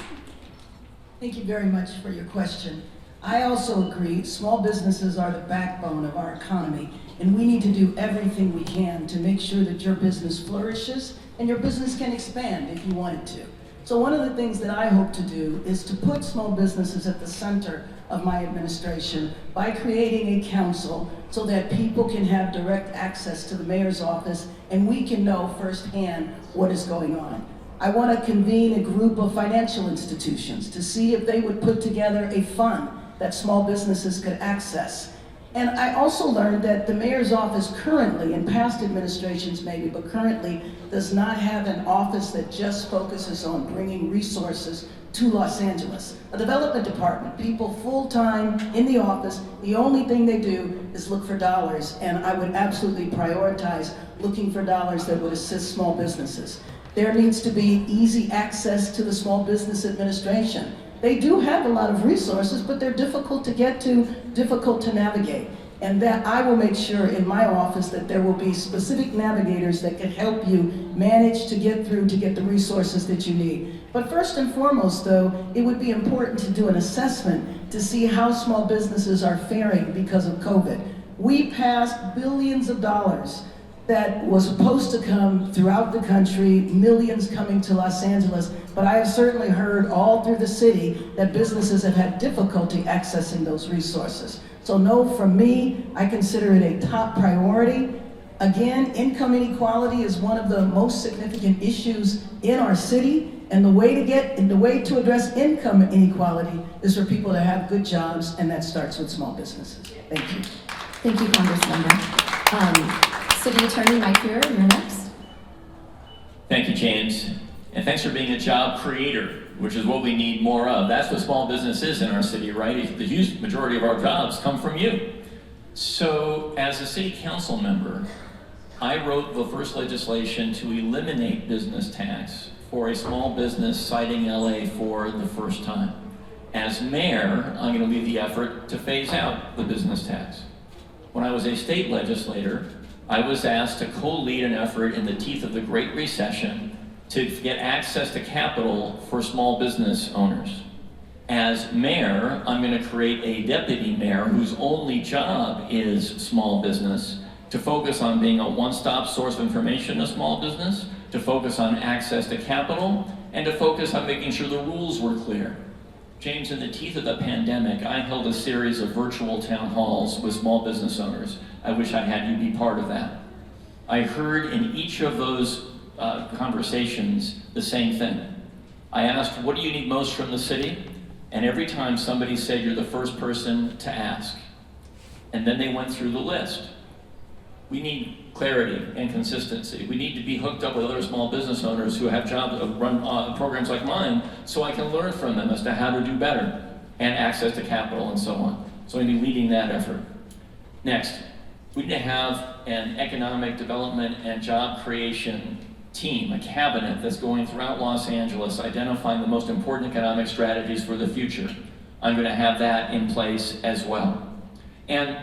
Thank you very much for your question. I also agree, small businesses are the backbone of our economy, and we need to do everything we can to make sure that your business flourishes and your business can expand if you want it to. So one of the things that I hope to do is to put small businesses at the center of my administration by creating a council so that people can have direct access to the mayor's office and we can know firsthand what is going on. I want to convene a group of financial institutions to see if they would put together a fund that small businesses could access. And I also learned that the mayor's office currently, in past administrations maybe, but currently does not have an office that just focuses on bringing resources to Los Angeles. A development department, people full-time in the office, the only thing they do is look for dollars, and I would absolutely prioritize looking for dollars that would assist small businesses. There needs to be easy access to the Small Business Administration. They do have a lot of resources, but they're difficult to get to, difficult to navigate. And that I will make sure in my office that there will be specific navigators that can help you manage to get through to get the resources that you need. But first and foremost, though, it would be important to do an assessment to see how small businesses are faring because of COVID. We passed billions of dollars that was supposed to come throughout the country, millions coming to Los Angeles, but I have certainly heard all through the city that businesses have had difficulty accessing those resources. So no, from me, I consider it a top priority. Again, income inequality is one of the most significant issues in our city, and the way to address income inequality is for people to have good jobs, and that starts with small businesses. Thank you. Thank you, Congressmember. City Attorney Mike Fear, you're next. Thank you, James. And thanks for being a job creator, which is what we need more of. That's what small business is in our city, right? The huge majority of our jobs come from you. So as a city council member, I wrote the first legislation to eliminate business tax for a small business citing LA for the first time. As mayor, I'm going to lead the effort to phase out the business tax. When I was a state legislator, I was asked to co-lead an effort in the teeth of the Great Recession to get access to capital for small business owners. As mayor, I'm going to create a deputy mayor whose only job is small business, to focus on being a one-stop source of information to small business, to focus on access to capital, and to focus on making sure the rules were clear. James, in the teeth of the pandemic, I held a series of virtual town halls with small business owners. I wish I had you be part of that. I heard in each of those conversations the same thing. I asked, what do you need most from the city? And every time somebody said, you're the first person to ask. And then they went through the list. We need clarity and consistency. We need to be hooked up with other small business owners who have jobs, run programs like mine, so I can learn from them as to how to do better and access to capital and so on. So I'm going to be leading that effort. Next, we need to have an economic development and job creation team, a cabinet that's going throughout Los Angeles, identifying the most important economic strategies for the future. I'm going to have that in place as well. And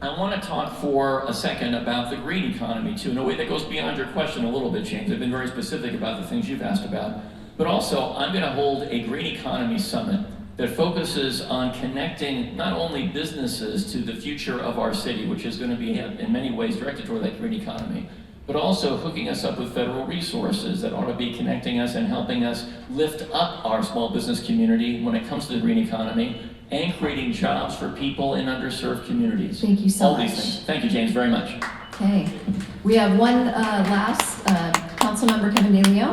I want to talk for a second about the green economy too, in a way that goes beyond your question a little bit, James. I've been very specific about the things you've asked about. But also, I'm going to hold a green economy summit that focuses on connecting not only businesses to the future of our city, which is going to be in many ways directed toward that green economy, but also hooking us up with federal resources that ought to be connecting us and helping us lift up our small business community when it comes to the green economy, and creating jobs for people in underserved communities. Thank you so much. All these things. Thank you, James, very much. Okay. We have one last Councilmember Kevin De Leon.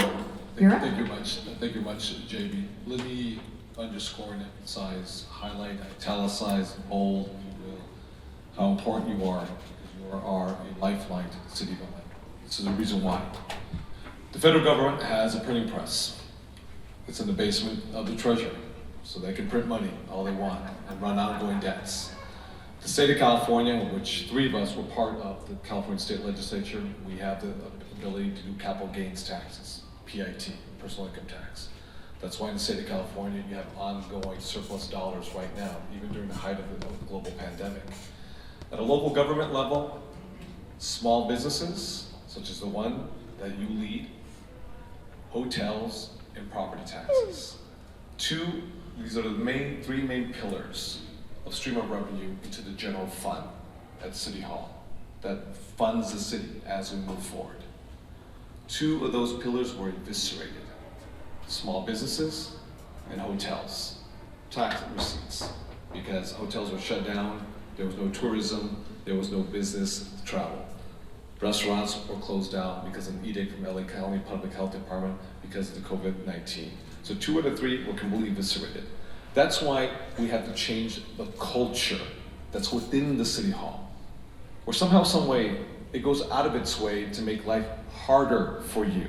You're up. Thank you much. Thank you much, JB. Let me underscore and emphasize, highlight, italicize, bold, if you will, how important you are. You are a lifeline to the city of LA. This is the reason why. The federal government has a printing press. It's in the basement of the Treasury, so they can print money all they want and run ongoing debts. The state of California, which 3 of us were part of the California State Legislature, we have the ability to do capital gains taxes, PIT, personal income tax. That's why in the state of California, you have ongoing surplus dollars right now, even during the height of the global pandemic. At a local government level, small businesses, such as the one that you lead, hotels, and property taxes. These are the 3 main pillars of stream of revenue into the general fund at City Hall that funds the city as we move forward. 2 of those pillars were eviscerated. Small businesses and hotels, tax receipts, because hotels were shut down, there was no tourism, there was no business travel. Restaurants were closed down because of an edict from LA County Public Health Department because of the COVID-19. So 2 out of 3 were completely eviscerated. That's why we have to change the culture that's within the City Hall, where somehow, some way, it goes out of its way to make life harder for you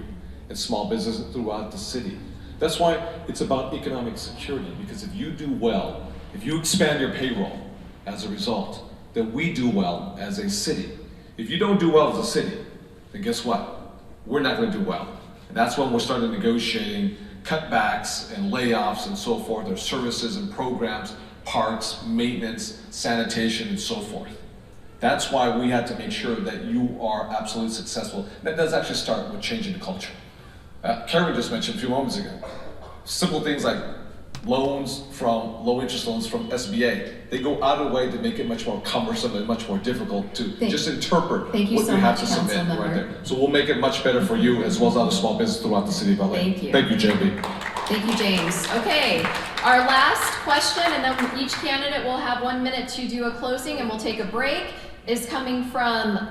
and small business throughout the city. That's why it's about economic security, because if you do well, if you expand your payroll as a result, then we do well as a city. If you don't do well as a city, then guess what? We're not going to do well. And that's when we're starting negotiating cutbacks and layoffs and so forth, their services and programs, parks, maintenance, sanitation, and so forth. That's why we had to make sure that you are absolutely successful. That does actually start with changing the culture. Karen just mentioned a few moments ago, simple things like loans from, low interest loans from SBA. They go out of the way to make it much more cumbersome and much more difficult to just interpret what you have to submit right there. So we'll make it much better for you as well as other small business throughout the city of LA. Thank you. Thank you, JB. Thank you, James. Okay, our last question, and then each candidate will have 1 minute to do a closing and we'll take a break, is coming from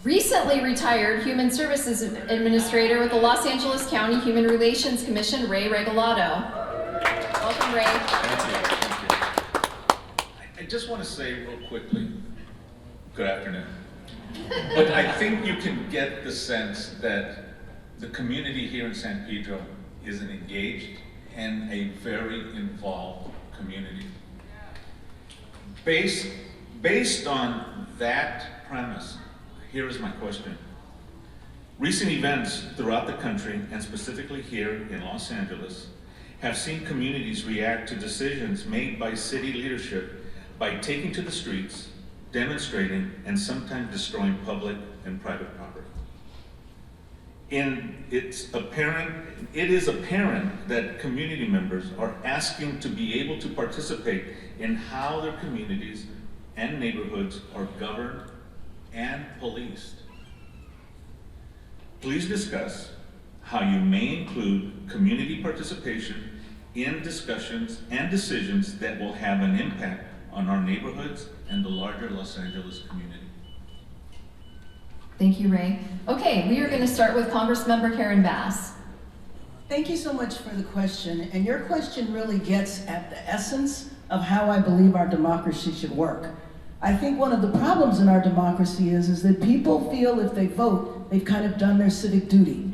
recently retired Human Services Administrator with the Los Angeles County Human Relations Commission, Ray Regalado. Welcome, Ray. Thank you. I just want to say real quickly, good afternoon. But I think you can get the sense that the community here in San Pedro is an engaged and a very involved community. Based on that premise, here is my question. Recent events throughout the country, and specifically here in Los Angeles, have seen communities react to decisions made by city leadership by taking to the streets, demonstrating, and sometimes destroying public and private property. It is apparent that community members are asking to be able to participate in how their communities and neighborhoods are governed and policed. Please discuss how you may include community participation in discussions and decisions that will have an impact on our neighborhoods and the larger Los Angeles community. Thank you, Ray. Okay, we are going to start with Congressmember Karen Bass. Thank you so much for the question. And your question really gets at the essence of how I believe our democracy should work. I think one of the problems in our democracy is that people feel if they vote, they've kind of done their civic duty.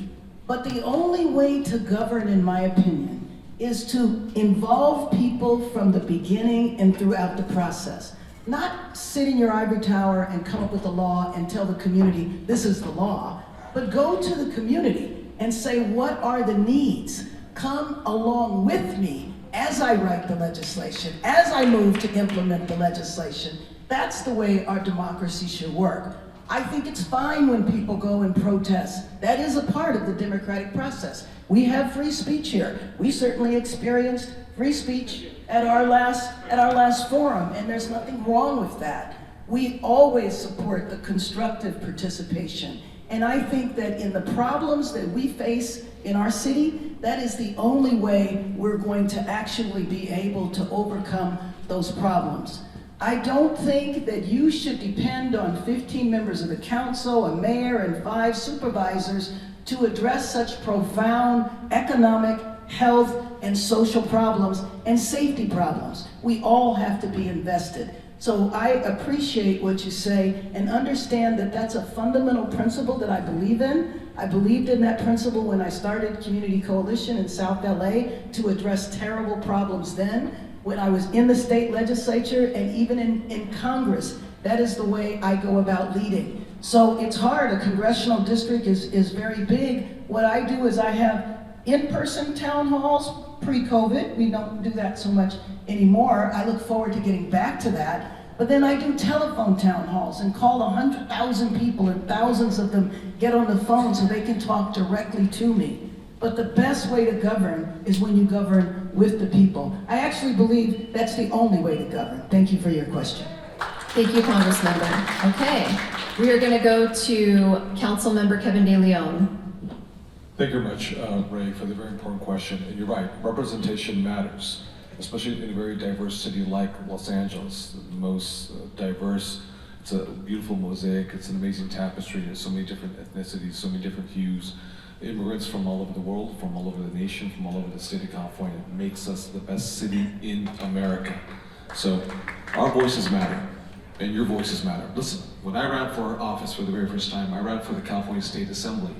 But the only way to govern, in my opinion, is to involve people from the beginning and throughout the process. Not sit in your ivory tower and come up with a law and tell the community, this is the law, but go to the community and say, what are the needs? Come along with me as I write the legislation, as I move to implement the legislation. That's the way our democracy should work. I think it's fine when people go and protest. That is a part of the democratic process. We have free speech here. We certainly experienced free speech at our last forum, and there's nothing wrong with that. We always support the constructive participation. And I think that in the problems that we face in our city, that is the only way we're going to actually be able to overcome those problems. I don't think that you should depend on 15 members of the council, a mayor, and 5 supervisors to address such profound economic, health, and social problems and safety problems. We all have to be invested. So I appreciate what you say and understand that that's a fundamental principle that I believe in. I believed in that principle when I started Community Coalition in South LA to address terrible problems then. When I was in the state legislature and even in Congress, that is the way I go about leading. So it's hard, a congressional district is very big. What I do is I have in-person town halls pre-COVID. We don't do that so much anymore. I look forward to getting back to that. But then I do telephone town halls and call 100,000 people and thousands of them get on the phone so they can talk directly to me. But the best way to govern is when you govern with the people. I actually believe that's the only way to govern. Thank you for your question. Thank you, Congressmember. Okay, we are going to go to Councilmember Kevin De Leon. Thank you very much, Ray, for the very important question. And you're right, representation matters, especially in a very diverse city like Los Angeles, the most diverse. It's a beautiful mosaic, it's an amazing tapestry, there's so many different ethnicities, so many different hues. Immigrants from all over the world, from all over the nation, from all over the state of California. It makes us the best city in America. So our voices matter, and your voices matter. Listen, when I ran for office for the very first time, I ran for the California State Assembly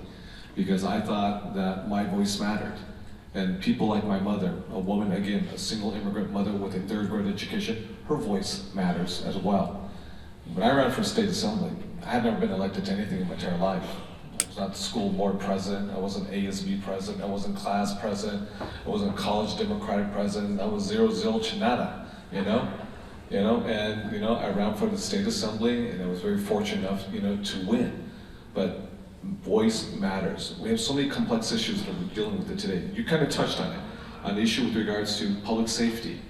because I thought that my voice mattered. And people like my mother, a woman, again, a single immigrant mother with a 3rd grade education, her voice matters as well. When I ran for state assembly, I had never been elected to anything in my entire life. I was not school board president, I wasn't ASB president, I wasn't class president, I wasn't college Democratic president, I was zero, zilch, nada, I ran for the state assembly and I was very fortunate enough, to win. But voice matters. We have so many complex issues that we're dealing with today. You kind of touched on it, on the issue with regards to public safety.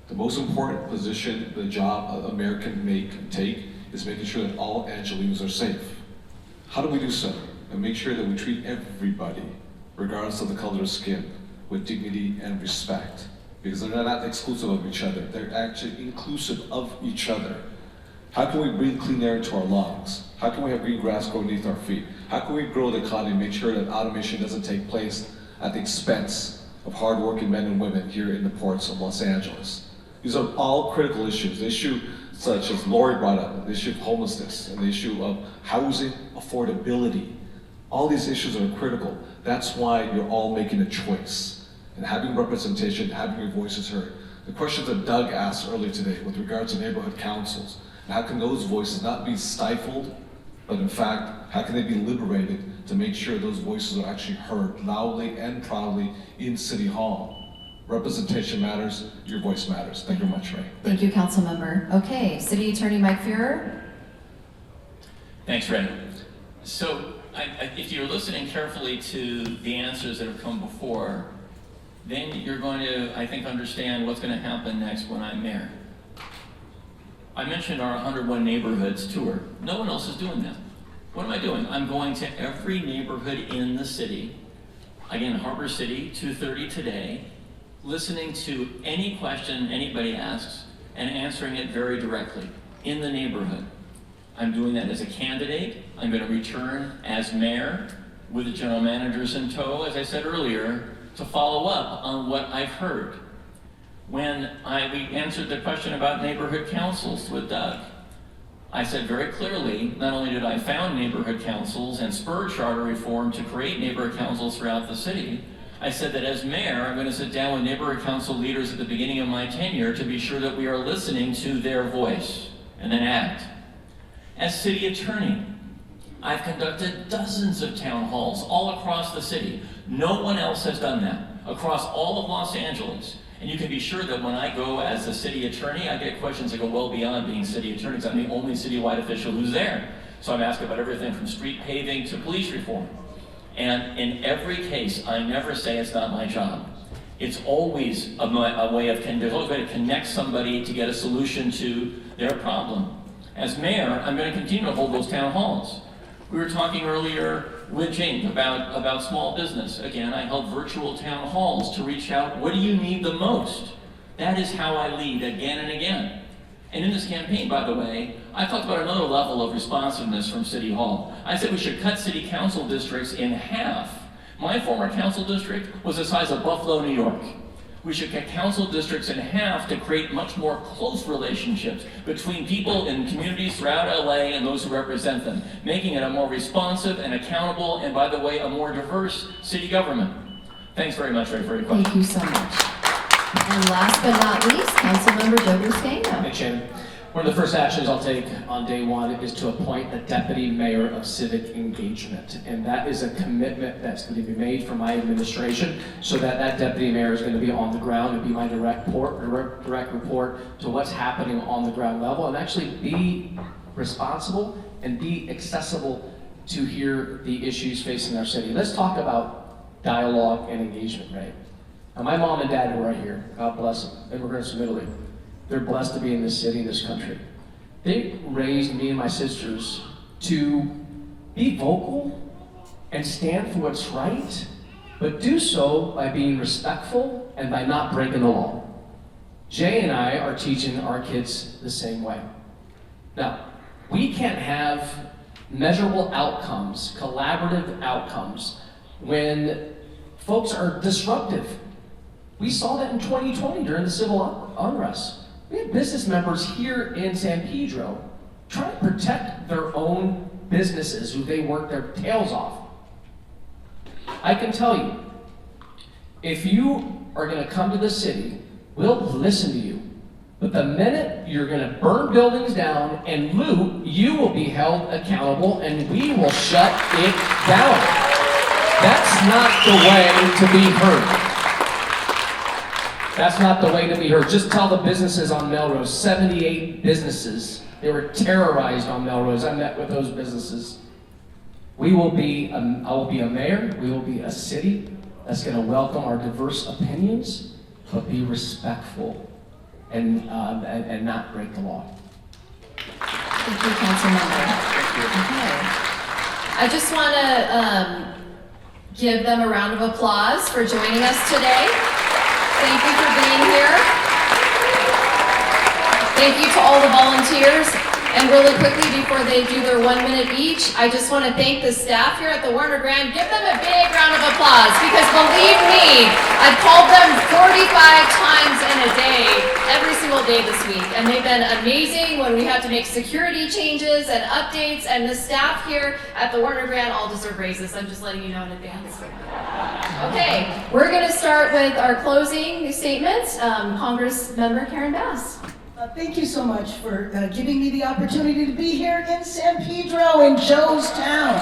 The most important position, the job a mayor can take is making sure that all Angelenos are safe. How do we do so? And make sure that we treat everybody, regardless of the color of skin, with dignity and respect. Because they're not exclusive of each other, they're actually inclusive of each other. How can we breathe clean air into our lungs? How can we have green grass grow beneath our feet? How can we grow the economy and make sure that automation doesn't take place at the expense of hardworking men and women here in the ports of Los Angeles? These are all critical issues. The issue such as Lori brought up, the issue of homelessness and the issue of housing affordability. All these issues are critical. That's why you're all making a choice. And having representation, having your voices heard. The questions that Doug asked earlier today with regards to neighborhood councils, and how can those voices not be stifled, but in fact, how can they be liberated to make sure those voices are actually heard loudly and proudly in City Hall? Representation matters, your voice matters. Thank you very much, Ray. Thank you, council member. Okay, City Attorney Mike Fuhrer. Thanks, Ray. So, if you're listening carefully to the answers that have come before, then you're going to, I think, understand what's going to happen next when I'm mayor. I mentioned our 101 neighborhoods tour. No one else is doing that. What am I doing? I'm going to every neighborhood in the city. Again, Harbor City, 2:30 today, listening to any question anybody asks and answering it very directly in the neighborhood. I'm doing that as a candidate. I'm going to return as mayor with the general managers in tow, as I said earlier, to follow up on what I've heard. When we answered the question about neighborhood councils with Doug, I said very clearly, not only did I found neighborhood councils and spur charter reform to create neighborhood councils throughout the city, I said that as mayor, I'm going to sit down with neighborhood council leaders at the beginning of my tenure to be sure that we are listening to their voice and then act. As city attorney, I've conducted dozens of town halls all across the city. No one else has done that across all of Los Angeles. And you can be sure that when I go as a city attorney, I get questions that go well beyond being city attorney, because I'm the only citywide official who's there. So I'm asked about everything from street paving to police reform. And in every case, I never say it's not my job. It's always a way of, there's always a way to connect somebody to get a solution to their problem. As mayor, I'm going to continue to hold those town halls. We were talking earlier with Jane about small business. Again, I held virtual town halls to reach out. What do you need the most? That is how I lead again and again. And in this campaign, by the way, I talked about another level of responsiveness from City Hall. I said we should cut city council districts in half. My former council district was the size of Buffalo, New York. We should cut council districts in half to create much more close relationships between people in communities throughout LA and those who represent them, making it a more responsive and accountable, and by the way, a more diverse city government. Thanks very much, Ray, for your question. Thank you so much. And last but not least, Councilmember Joe Buscaino. Thanks, Shannon. One of the first actions I'll take on day one is to appoint a deputy mayor of civic engagement. And that is a commitment that's going to be made from my administration, so that that deputy mayor is going to be on the ground and be my direct report to what's happening on the ground level, and actually be responsible and be accessible to hear the issues facing our city. Let's talk about dialogue and engagement, right? Now, my mom and dad who are here, God bless them, immigrants from Italy. They're blessed to be in this city, in this country. They raised me and my sisters to be vocal and stand for what's right, but do so by being respectful and by not breaking the law. Jay and I are teaching our kids the same way. Now, we can't have measurable outcomes, collaborative outcomes, when folks are disruptive. We saw that in 2020 during the civil unrest. We had business members here in San Pedro trying to protect their own businesses who they worked their tails off. I can tell you, if you are going to come to the city, we'll listen to you. But the minute you're going to burn buildings down and loot, you will be held accountable and we will shut it down. That's not the way to be heard. That's not the way to be heard. Just tell the businesses on Melrose, 78 businesses. They were terrorized on Melrose. I met with those businesses. I will be a mayor. We will be a city that's going to welcome our diverse opinions, but be respectful and not break the law. Thank you, Councilmember. Okay. I just want to give them a round of applause for joining us today. Thank you for being here. Thank you to all the volunteers. And really quickly, before they do their 1 minute each, I just want to thank the staff here at the Warner Grand. Give them a big round of applause, because believe me, I've called them 45 times in a day, every single day this week. And they've been amazing when we had to make security changes and updates, and the staff here at the Warner Grand all deserve raises. I'm just letting you know in advance. Okay, we're going to start with our closing statements. Congress Member Karen Bass. Thank you so much for giving me the opportunity to be here in San Pedro, in Joe's town.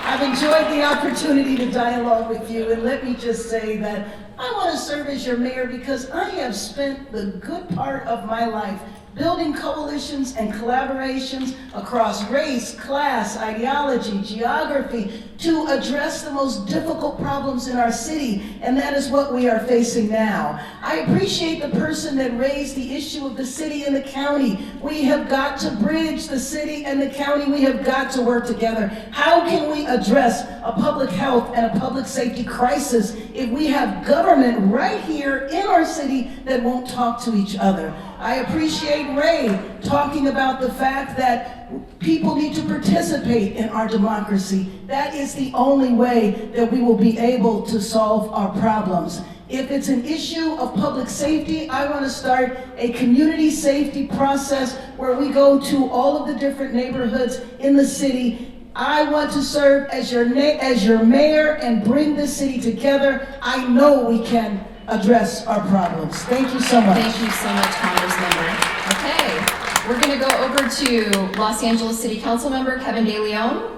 I've enjoyed the opportunity to dialogue with you, and let me just say that I want to serve as your mayor because I have spent the good part of my life building coalitions and collaborations across race, class, ideology, geography, to address the most difficult problems in our city, and that is what we are facing now. I appreciate the person that raised the issue of the city and the county. We have got to bridge the city and the county. We have got to work together. How can we address a public health and a public safety crisis if we have government right here in our city that won't talk to each other? I appreciate Ray talking about the fact that people need to participate in our democracy. That is the only way that we will be able to solve our problems. If it's an issue of public safety, I want to start a community safety process where we go to all of the different neighborhoods in the city. I want to serve as your mayor and bring the city together. I know we can address our problems. Thank you so much. Thank you so much, Congressmember. Okay, we're going to go over to Los Angeles City Council Member Kevin De Leon.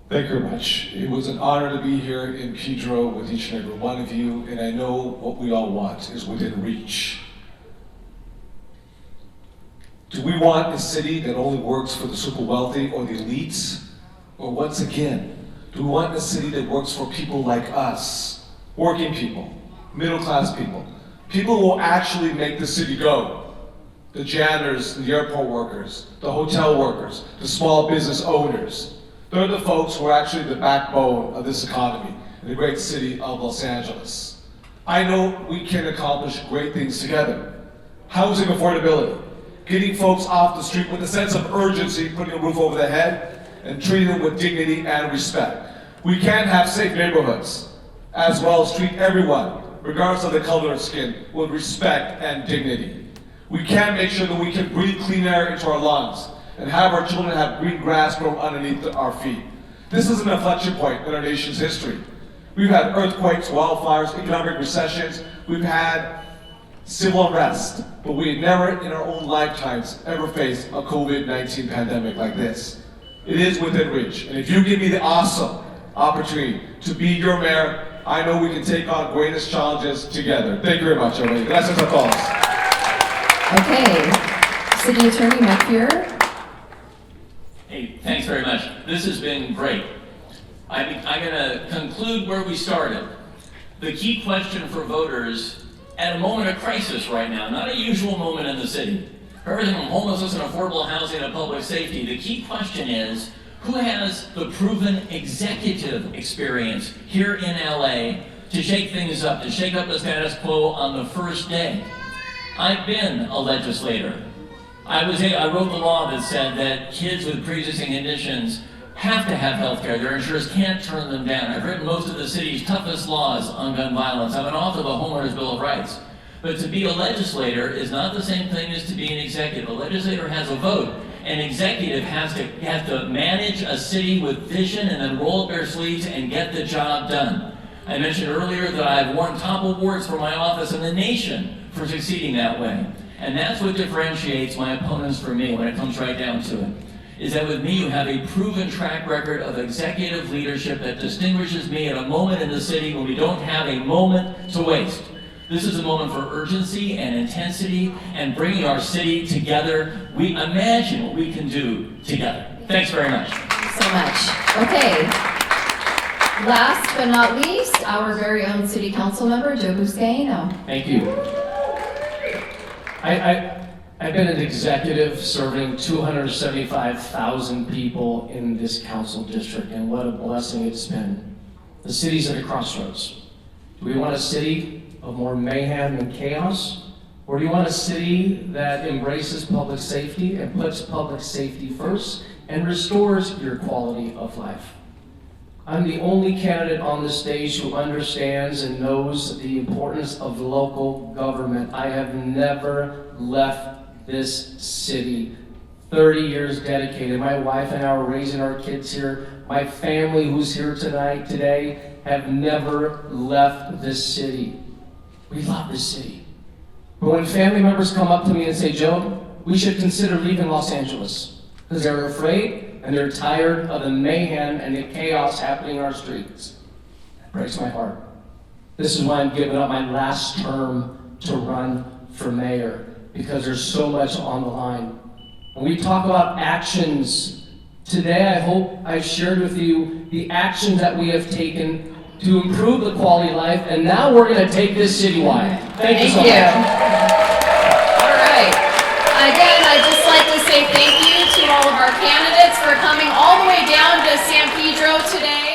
Thank you very much. It was an honor to be here in Pedro with each and every one of you, and I know what we all want is within reach. Do we want a city that only works for the super wealthy or the elites? Or once again, do we want a city that works for people like us? Working people, middle-class people, people who will actually make the city go. The janitors, the airport workers, the hotel workers, the small business owners. They're the folks who are actually the backbone of this economy in the great city of Los Angeles. I know we can accomplish great things together. Housing affordability, getting folks off the street with a sense of urgency, putting a roof over their head, and treating them with dignity and respect. We can have safe neighborhoods, as well as treat everyone, regardless of the color of skin, with respect and dignity. We can make sure that we can breathe clean air into our lungs and have our children have green grass grow underneath our feet. This is an inflection point in our nation's history. We've had earthquakes, wildfires, economic recessions, we've had civil unrest, but we never in our own lifetimes ever faced a COVID-19 pandemic like this. It is within reach, and if you give me the awesome opportunity to be your mayor, I know we can take on greatest challenges together. Thank you very much, everybody. Gracias a todos. Okay, City Attorney Macpher. Hey, thanks very much. This has been great. I'm going to conclude where we started. The key question for voters at a moment of crisis right now, not a usual moment in the city, for everything from homelessness and affordable housing to public safety, the key question is, who has the proven executive experience here in LA to shake things up, to shake up the status quo on the first day? I've been a legislator. I wrote the law that said that kids with pre-existing conditions have to have health care. Their insurers can't turn them down. I've written most of the city's toughest laws on gun violence. I'm an author of the Homeowners Bill of Rights. But to be a legislator is not the same thing as to be an executive. A legislator has a vote. An executive has to manage a city with vision and then roll up their sleeves and get the job done. I mentioned earlier that I've won top awards for my office in the nation for succeeding that way. And that's what differentiates my opponents from me when it comes right down to it. Is that with me you have a proven track record of executive leadership that distinguishes me at a moment in the city when we don't have a moment to waste. This is a moment for urgency and intensity and bringing our city together. We imagine what we can do together. Thanks very much. So much. Okay. Last but not least, our very own City Council Member, Joe Buscaino. Thank you. I've been an executive serving 275,000 people in this council district, and what a blessing it's been. The city's at a crossroads. Do we want a city of more mayhem and chaos? Or do you want a city that embraces public safety and puts public safety first and restores your quality of life? I'm the only candidate on the stage who understands and knows the importance of local government. I have never left this city. 30 years dedicated. My wife and I are raising our kids here. My family who's here today have never left this city. We love this city. But when family members come up to me and say, Joe, we should consider leaving Los Angeles because they're afraid and they're tired of the mayhem and the chaos happening in our streets, it breaks my heart. This is why I'm giving up my last term to run for mayor, because there's so much on the line. When we talk about actions, today I hope I've shared with you the actions that we have taken to improve the quality of life, and now we're going to take this citywide. Thank you so much. All right. Again, I'd just like to say thank you to all of our candidates for coming all the way down to San Pedro today.